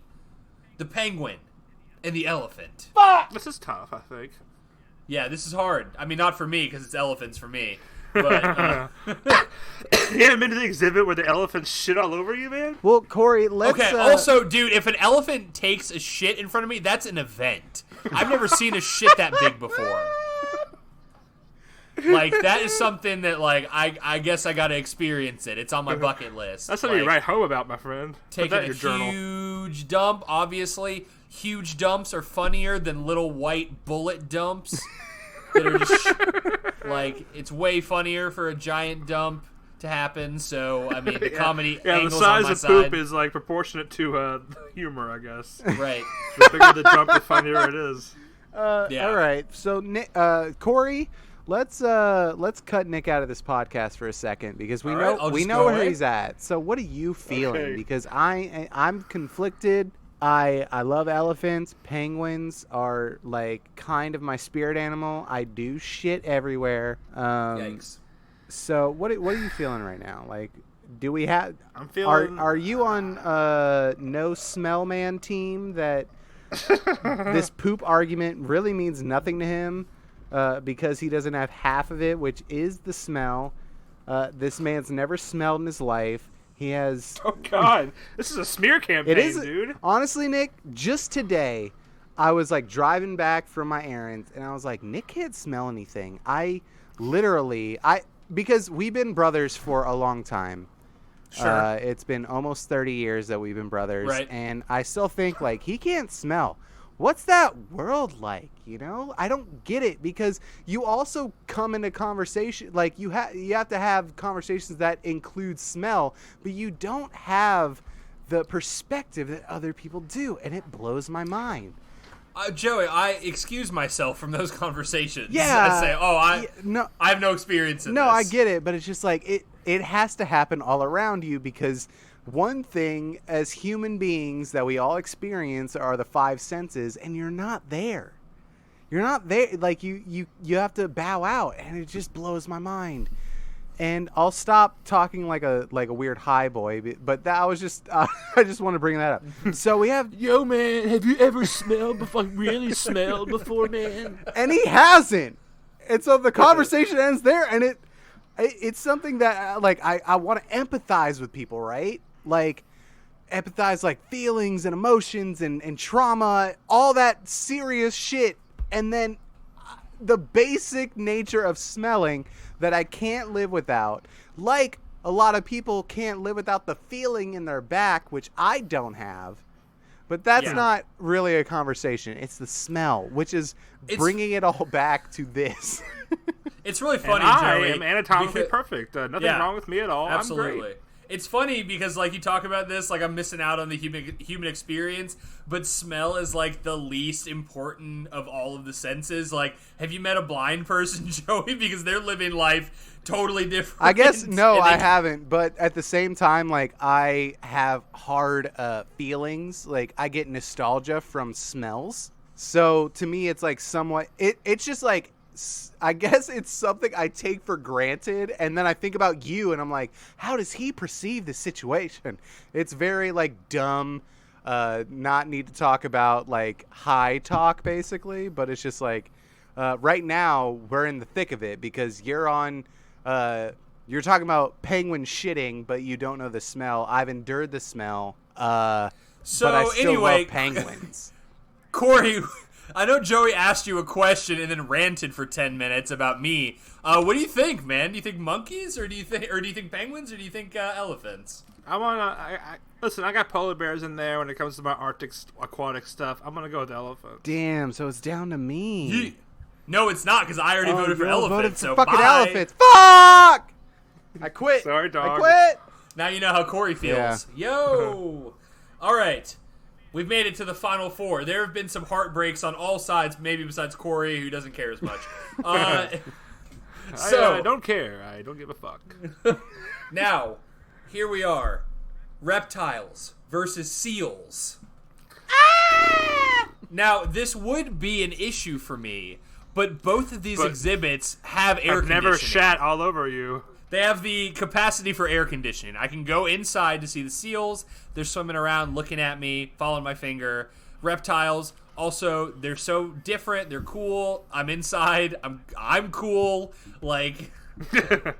the penguin and the elephant. This is tough, I think. Yeah, this is hard. I mean, not for me because it's elephants for me. But You haven't been to the exhibit where the elephants shit all over you, man? Well, Corey, let's. okay. Also, dude, if an elephant takes a shit in front of me, that's an event. I've never seen a shit that big before. Like, that is something that, like, I guess I gotta experience it. It's on my bucket list. That's something like, you write home about, my friend. Put taking that in a your journal. huge dump, obviously. Huge dumps are funnier than little white bullet dumps. That are just, like, it's way funnier for a giant dump to happen. So, I mean, the comedy Yeah, the angles size on my of side. poop is, like, proportionate to humor, I guess. Right. The bigger the dump, the funnier it is. Yeah. All right. So, Corey, let's cut Nick out of this podcast for a second because we All know right, I'll we just know go where away. he's at. So, what are you feeling? Okay. Because I'm conflicted. I love elephants. Penguins are like kind of my spirit animal. I do shit everywhere. Yikes. So what are you feeling right now? Like, do we have? I'm feeling. Are you on no smell man team that this poop argument really means nothing to him because he doesn't have half of it, which is the smell. This man's never smelled in his life. He has. Oh, God. This is a smear campaign, It is, dude. honestly, Nick, just today, I was like driving back from my errands and I was like, Nick can't smell anything. Because we've been brothers for a long time. Sure. It's been almost 30 years that we've been brothers. Right. And I still think like he can't smell. What's that world like? You know, I don't get it because you also come into conversation like you have to have conversations that include smell, but you don't have the perspective that other people do, and it blows my mind. Joey, I excuse myself from those conversations. Yeah. I say, I have no experience in this. No, I get it, but it's just like it has to happen all around you because one thing as human beings that we all experience are the five senses, and you're not there. You're not there. Like you have to bow out, and it just blows my mind. And I'll stop talking like a weird high boy, but that was just I just want to bring that up. So we have, Yo, man, have you ever smelled before? Really smelled before, man? and he hasn't. And so the conversation ends there, and it's something that like I want to empathize with people, right? Like empathize like feelings and emotions and trauma, all that serious shit, and then the basic nature of smelling that I can't live without. Like a lot of people can't live without the feeling in their back, which I don't have. But that's Yeah. not really a conversation. It's the smell, which is bringing it all back to this. It's really funny, And I Joey. am anatomically because- perfect. Nothing Yeah. wrong with me at all. Absolutely. I'm great. It's funny because like you talk about this, like I'm missing out on the human experience, but smell is like the least important of all of the senses. Like, have you met a blind person, Joey? Because they're living life totally different. I guess no, and I haven't. But at the same time, like I have hard feelings. Like I get nostalgia from smells. So to me, it's like somewhat. It's just like. I guess it's something I take for granted, and then I think about you, and I'm like, how does he perceive the situation? It's very, like, dumb, not need to talk about, like, high talk, basically, but it's just like, right now, we're in the thick of it, because you're on, you're talking about penguin shitting, but you don't know the smell. I've endured the smell, So but I still anyway, love penguins. Corey, I know Joey asked you a question and then ranted for 10 minutes about me. What do you think, man? Do you think monkeys, or do you think penguins, or do you think elephants? Listen, I got polar bears in there when it comes to my Arctic aquatic stuff. I'm gonna go with elephant. Damn, so it's down to me. No, it's not, because I already voted for you all elephants. voted for So fucking bye. elephants. Fuck! I quit. Sorry, dog. I quit. Now you know how Corey feels. Yo! All right. We've made it to the final four. There have been some heartbreaks on all sides, maybe besides Corey, who doesn't care as much. I don't care. I don't give a fuck. Now, here we are. Reptiles versus seals. Now, this would be an issue for me, but both of these exhibits have air I've conditioning. never shat all over you. They have the capacity for air conditioning. I can go inside to see the seals. They're swimming around, looking at me, following my finger. Reptiles, also, they're so different. They're cool. I'm inside. I'm cool. Like,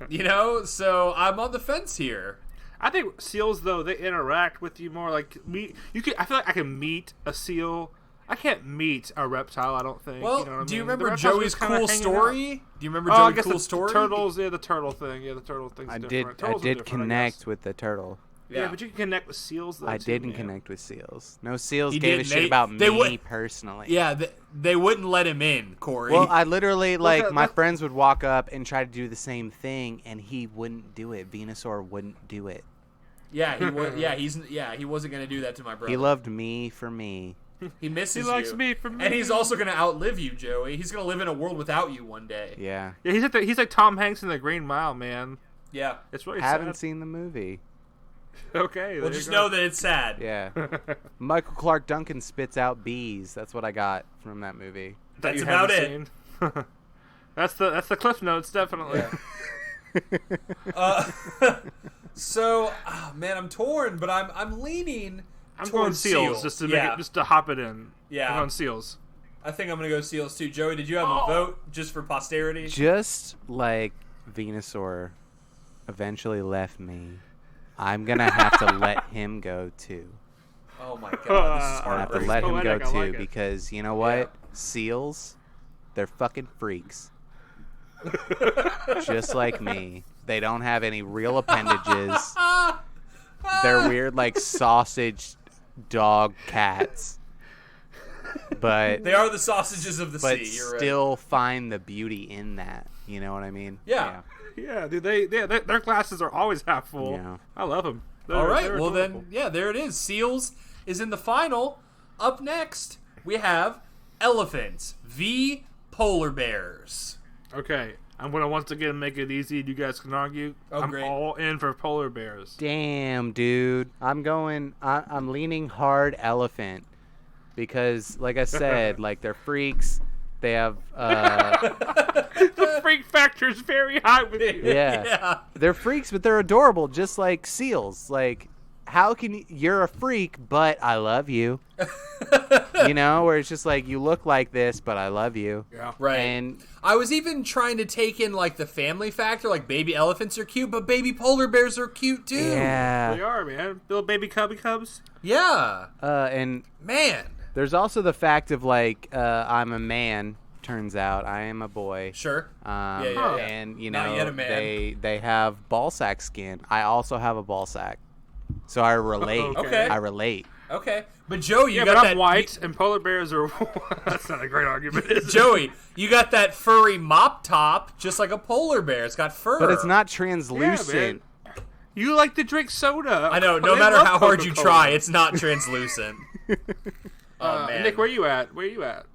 you know? So I'm on the fence here. I think seals, though, they interact with you more. Like I feel like I can meet a seal. I can't meet a reptile, I don't think. Well, you know what I do you mean? remember The reptiles Joey's just kinda cool hanging story? out. Do you remember I Joey's guess cool the story? turtles, the turtle thing. Yeah, the turtle thing's I different. did. I Turtles are did different, I connect guess. with the turtle. Yeah, but you can connect with seals, though, I too, didn't man. connect with seals. No seals He gave a didn't. shit They- about they me would- personally. Yeah, they wouldn't let him in, Corey. Well, I literally like my that- friends would walk up and try to do the same thing, and he wouldn't do it. Venusaur wouldn't do it. yeah, he wasn't gonna do that to my brother. He loved me for me. He misses He you. likes me for me. And he's also going to outlive you, Joey. He's going to live in a world without you one day. Yeah. Yeah, he's like Tom Hanks in The Green Mile, man. Yeah. It's really Haven't sad. seen the movie. Okay, Well, just know that it's sad. Yeah. Michael Clark Duncan spits out bees. That's what I got from that movie. That's about it. Seen. That's the Cliff Notes, definitely. So, man, I'm torn, but I'm leaning I'm going towards seals, just to make Yeah. it, just to hop it in. Yeah. I'm going seals. I think I'm going to go seals, too. Joey, did you have a vote just for posterity? Just like Venusaur eventually left me, I'm going to have to let him go, too. Oh, my God. This is I have to heartbreaking. let him go, Poetic, I too, like it. because you know what? Yeah. Seals, they're fucking freaks. Just like me. They don't have any real appendages. They're weird, like sausage dog cats. But They are the sausages of the sea. You're right. still find the beauty in that. You know what I mean? Yeah. Yeah, dude, their glasses are always half full. Yeah. I love them. All right. Well, then, yeah, there it is. Seals is in the final. Up next, we have elephants v. polar bears. Okay, I'm gonna once again make it easy. You guys can argue. Oh, I'm great. all in for polar bears. Damn, dude. I'm leaning hard elephant. Because, like I said, like they're freaks. They have, The freak factor is very high with you. yeah. They're freaks, but they're adorable, just like seals. Like, how can you're a freak, but I love you. You know, where it's just like, you look like this, but I love you. Yeah. Right. And I was even trying to take in like the family factor, like baby elephants are cute, but baby polar bears are cute too. They yeah. are, man. Little baby cubs. Yeah. And Man. there's also the fact of like, I'm a man. Turns out I am a boy. Sure. Yeah. yeah. And you Not know yet a man. they have ball sack skin. I also have a ball sack, so I relate. Okay. I relate. Okay, but Joey, you but got I'm that white, and polar bears are. That's not a great argument, is it? Joey, you got that furry mop top, just like a polar bear. It's got fur, But it's not Yeah, translucent. man. You like to drink soda. I know. No They matter love how hard you Coca-Cola. try, it's not translucent. Oh man, Nick, where you at?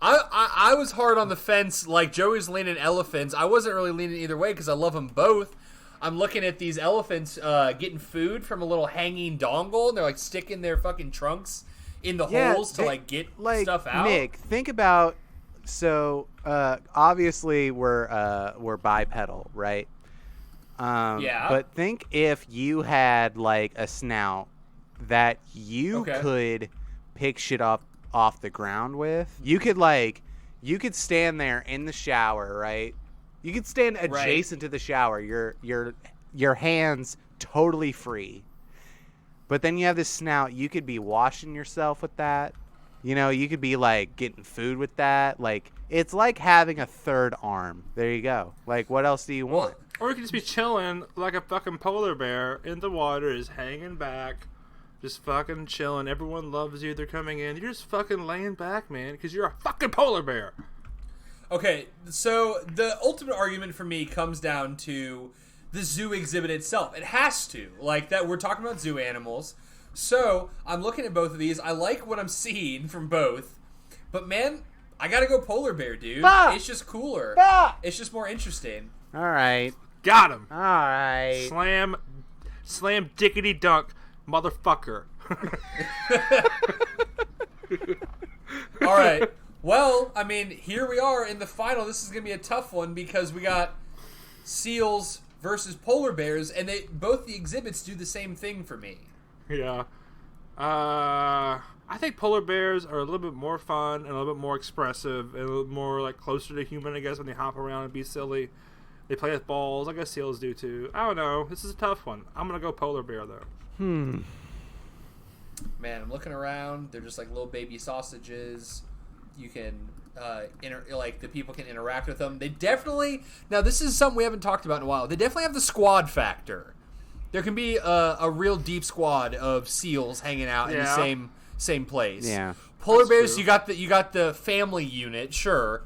I was hard on the fence. Like Joey's leaning elephants. I wasn't really leaning either way because I love them both. I'm looking at these elephants getting food from a little hanging dongle, and they're like sticking their fucking trunks in the holes to like get stuff out. Nick, think about obviously we're bipedal, right? Yeah. But think if you had like a snout that you could pick shit up off the ground with. You could stand there in the shower, right? You could stand adjacent to the shower. Your hands totally free. But then you have this snout. You could be washing yourself with that. You know, you could be like getting food with that. Like it's like having a third arm. There you go. Like what else do you want? Or you could just be chilling like a fucking polar bear in the water, just hanging back, just fucking chilling. Everyone loves you. They're coming in. You're just fucking laying back, man, because you're a fucking polar bear. Okay, so the ultimate argument for me comes down to the zoo exhibit itself. It has to. Like that, we're talking about zoo animals. So I'm looking at both of these. I like what I'm seeing from both. But man, I gotta go polar bear, dude. It's just cooler. It's just more interesting. All right. Got him. All right. Slam dickety dunk, motherfucker. All right. Well, I mean, here we are in the final. This is going to be a tough one because we got seals versus polar bears, and both the exhibits do the same thing for me. Yeah. I think polar bears are a little bit more fun and a little bit more expressive and a little more like closer to human, I guess, when they hop around and be silly. They play with balls. I guess seals do too. I don't know. This is a tough one. I'm going to go polar bear, though. Man, I'm looking around. They're just like little baby sausages. You can, the people can interact with them. They definitely, now this is something we haven't talked about in a while. They definitely have the squad factor. There can be a real deep squad of seals hanging out in the same place. Yeah. Polar That's bears, true. you got the family unit, sure,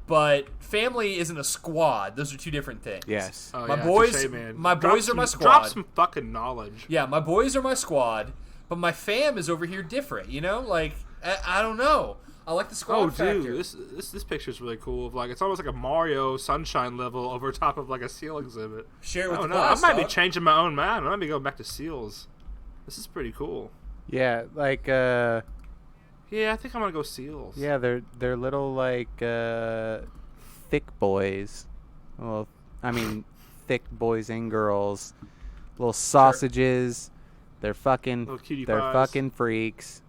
but family isn't a squad. Those are two different things. Yes. Oh, My yeah, boys, touche, man. my boys are my squad. Drop some fucking knowledge. Yeah, my boys are my squad, but my fam is over here different. You know, like I don't know. I like the squad factor. Dude, this picture's really cool. Like it's almost like a Mario Sunshine level over top of like a seal exhibit. Share it with I the don't know. I class, might be dog. changing my own mind. I might be going back to seals. This is pretty cool. Yeah, like Yeah, I think I'm gonna go seals. yeah, they're little like thick boys. Well, I mean, thick boys and girls. Little sausages. They're fucking Little cutie they're pies. fucking freaks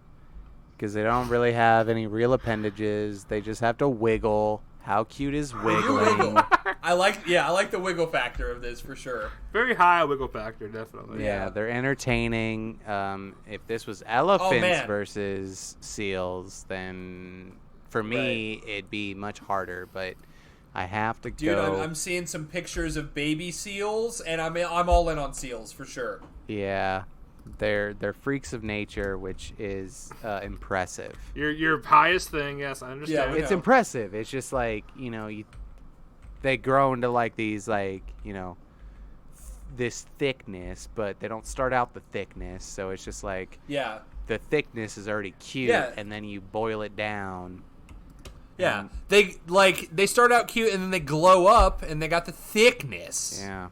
because they don't really have any real appendages. They just have to wiggle. How cute is wiggling? Wiggle. I like the wiggle factor of this for sure. Very high wiggle factor, definitely. Yeah, they're entertaining. If this was elephants man. versus seals, then for me it'd be much harder. But I have to Dude, go. I'm seeing some pictures of baby seals, and I'm all in on seals for sure. Yeah, they're freaks of nature, which is impressive. Your highest thing, yes, I understand. Yeah, It's know. impressive. It's just like they grow into like these this thickness, but they don't start out the thickness. So it's just like Yeah. the thickness is already cute, Yeah. and then you boil it down. Yeah. They start out cute and then they glow up and they got the thickness. Yeah.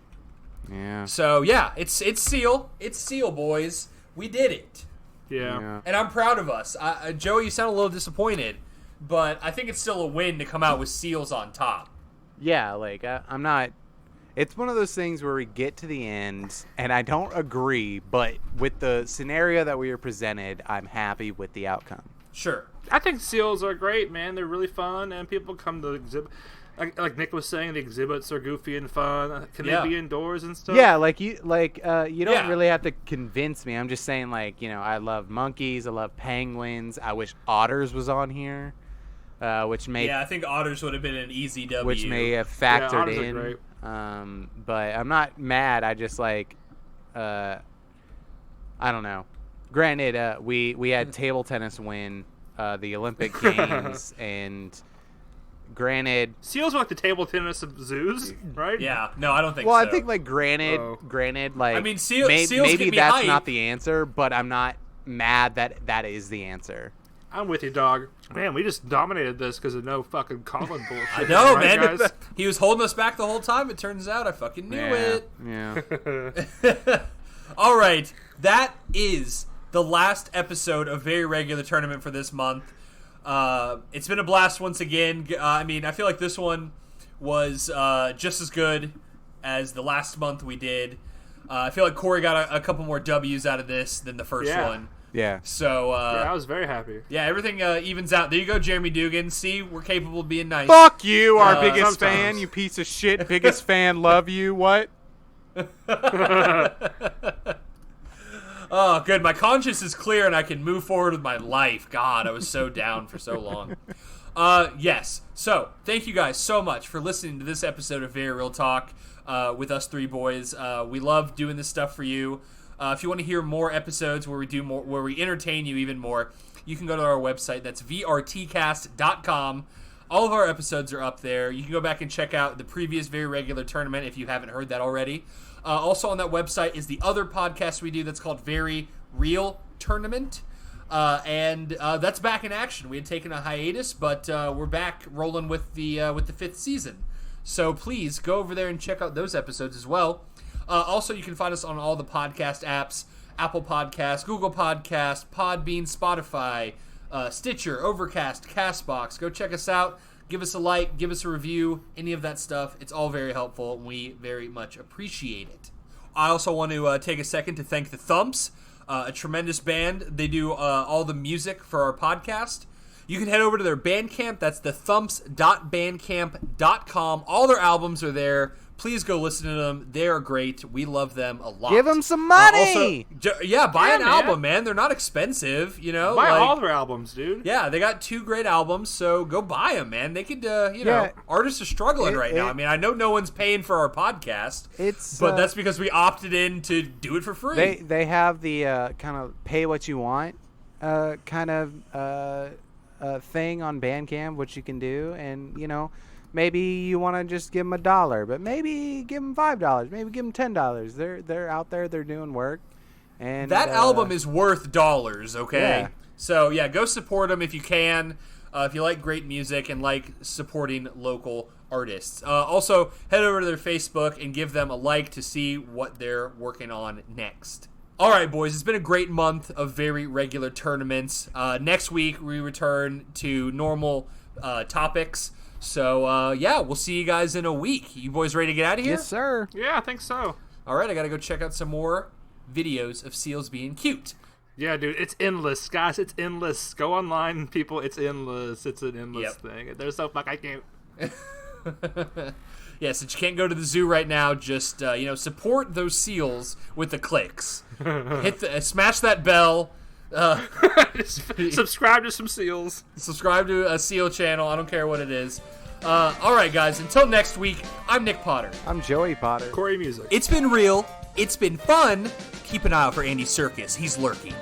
Yeah. So yeah, it's seal. It's seal, boys. We did it. Yeah. And I'm proud of us. Joey, you sound a little disappointed, but I think it's still a win to come out with seals on top. Yeah, like I'm not. It's one of those things where we get to the end, and I don't agree, but with the scenario that we were presented, I'm happy with the outcome. Sure. I think seals are great, man. They're really fun, and people come to the exhibit. Like Nick was saying, the exhibits are goofy and fun. Can Yeah. they be indoors and stuff? Yeah, you don't Yeah. really have to convince me. I'm just saying, I love monkeys, I love penguins. I wish otters was on here, which may Yeah, I think otters would have been an easy W. which may have factored otters are in. great. But I'm not mad. I just I don't know. Granted, we had table tennis win the Olympic Games, and granted, seals are like the table tennis of zoos, right? Yeah, no, I don't think well, so. I think like granted, like I mean, seals maybe get me that's hype. not the answer, but I'm not mad that is the answer. I'm with you, dog. Man, we just dominated this because of no fucking Collin bullshit. I know, right, man. Guys? He was holding us back the whole time. It turns out I fucking knew it. Yeah. All right, that is the last episode of Very Regular Tournament for this month. It's been a blast once again. I mean, I feel like this one was just as good as the last month we did. I feel like Corey got a couple more W's out of this than the first one. Yeah. So, I was very happy. Yeah, everything evens out. There you go, Jeremy Dugan. See, we're capable of being nice. Fuck you, our biggest sometimes. fan, you piece of shit. Biggest fan, love you. What? Oh, good. My conscience is clear and I can move forward with my life. God, I was so down for so long. Yes. So, thank you guys so much for listening to this episode of Very Real Talk with us three boys. We love doing this stuff for you. If you want to hear more episodes where we entertain you even more, you can go to our website. That's vrtcast.com. All of our episodes are up there. You can go back and check out the previous Very Regular Tournament if you haven't heard that already. Also on that website is the other podcast we do that's called Very Real Tournament. And that's back in action. We had taken a hiatus, but we're back rolling with the fifth season. So please go over there and check out those episodes as well. Also, you can find us on all the podcast apps: Apple Podcasts, Google Podcasts, Podbean, Spotify, Stitcher, Overcast, CastBox. Go check us out. Give us a like. Give us a review. Any of that stuff. It's all very helpful, and we very much appreciate it. I also want to take a second to thank the Thumps, a tremendous band. They do all the music for our podcast. You can head over to their Bandcamp. That's thethumps.bandcamp.com. All their albums are there. Please go listen to them. They are great. We love them a lot. Give them some money. Buy an album, man. They're not expensive, you know. Buy all their albums, dude. Yeah, they got 2 great albums, so go buy them, man. They could, artists are struggling right now. I mean, I know no one's paying for our podcast, but that's because we opted in to do it for free. They have the kind of pay what you want kind of thing on Bandcamp, which you can do, and maybe you want to just give them $1, but maybe give them $5, maybe give them $10. They're out there, they're doing work, and that album is worth dollars. Okay, yeah. So yeah, go support them if you can. If you like great music and like supporting local artists. Also, head over to their Facebook and give them a like to see what they're working on next. All right, boys, it's been a great month of Very Regular Tournaments. Next week, we return to normal topics. So, we'll see you guys in a week. You boys ready to get out of here? Yes, sir. Yeah, I think so. All right, I got to go check out some more videos of seals being cute. Yeah, dude, it's endless, guys. It's endless. Go online, people. It's endless. It's an endless thing. There's so I can't. Yeah, since you can't go to the zoo right now, just support those seals with the clicks. Smash that bell. Subscribe to some seals. Subscribe to a seal channel. I don't care what it is. All right, guys. Until next week, I'm Nick Potter. I'm Joey Potter. Corey Music. It's been real. It's been fun. Keep an eye out for Andy Serkis. He's lurking.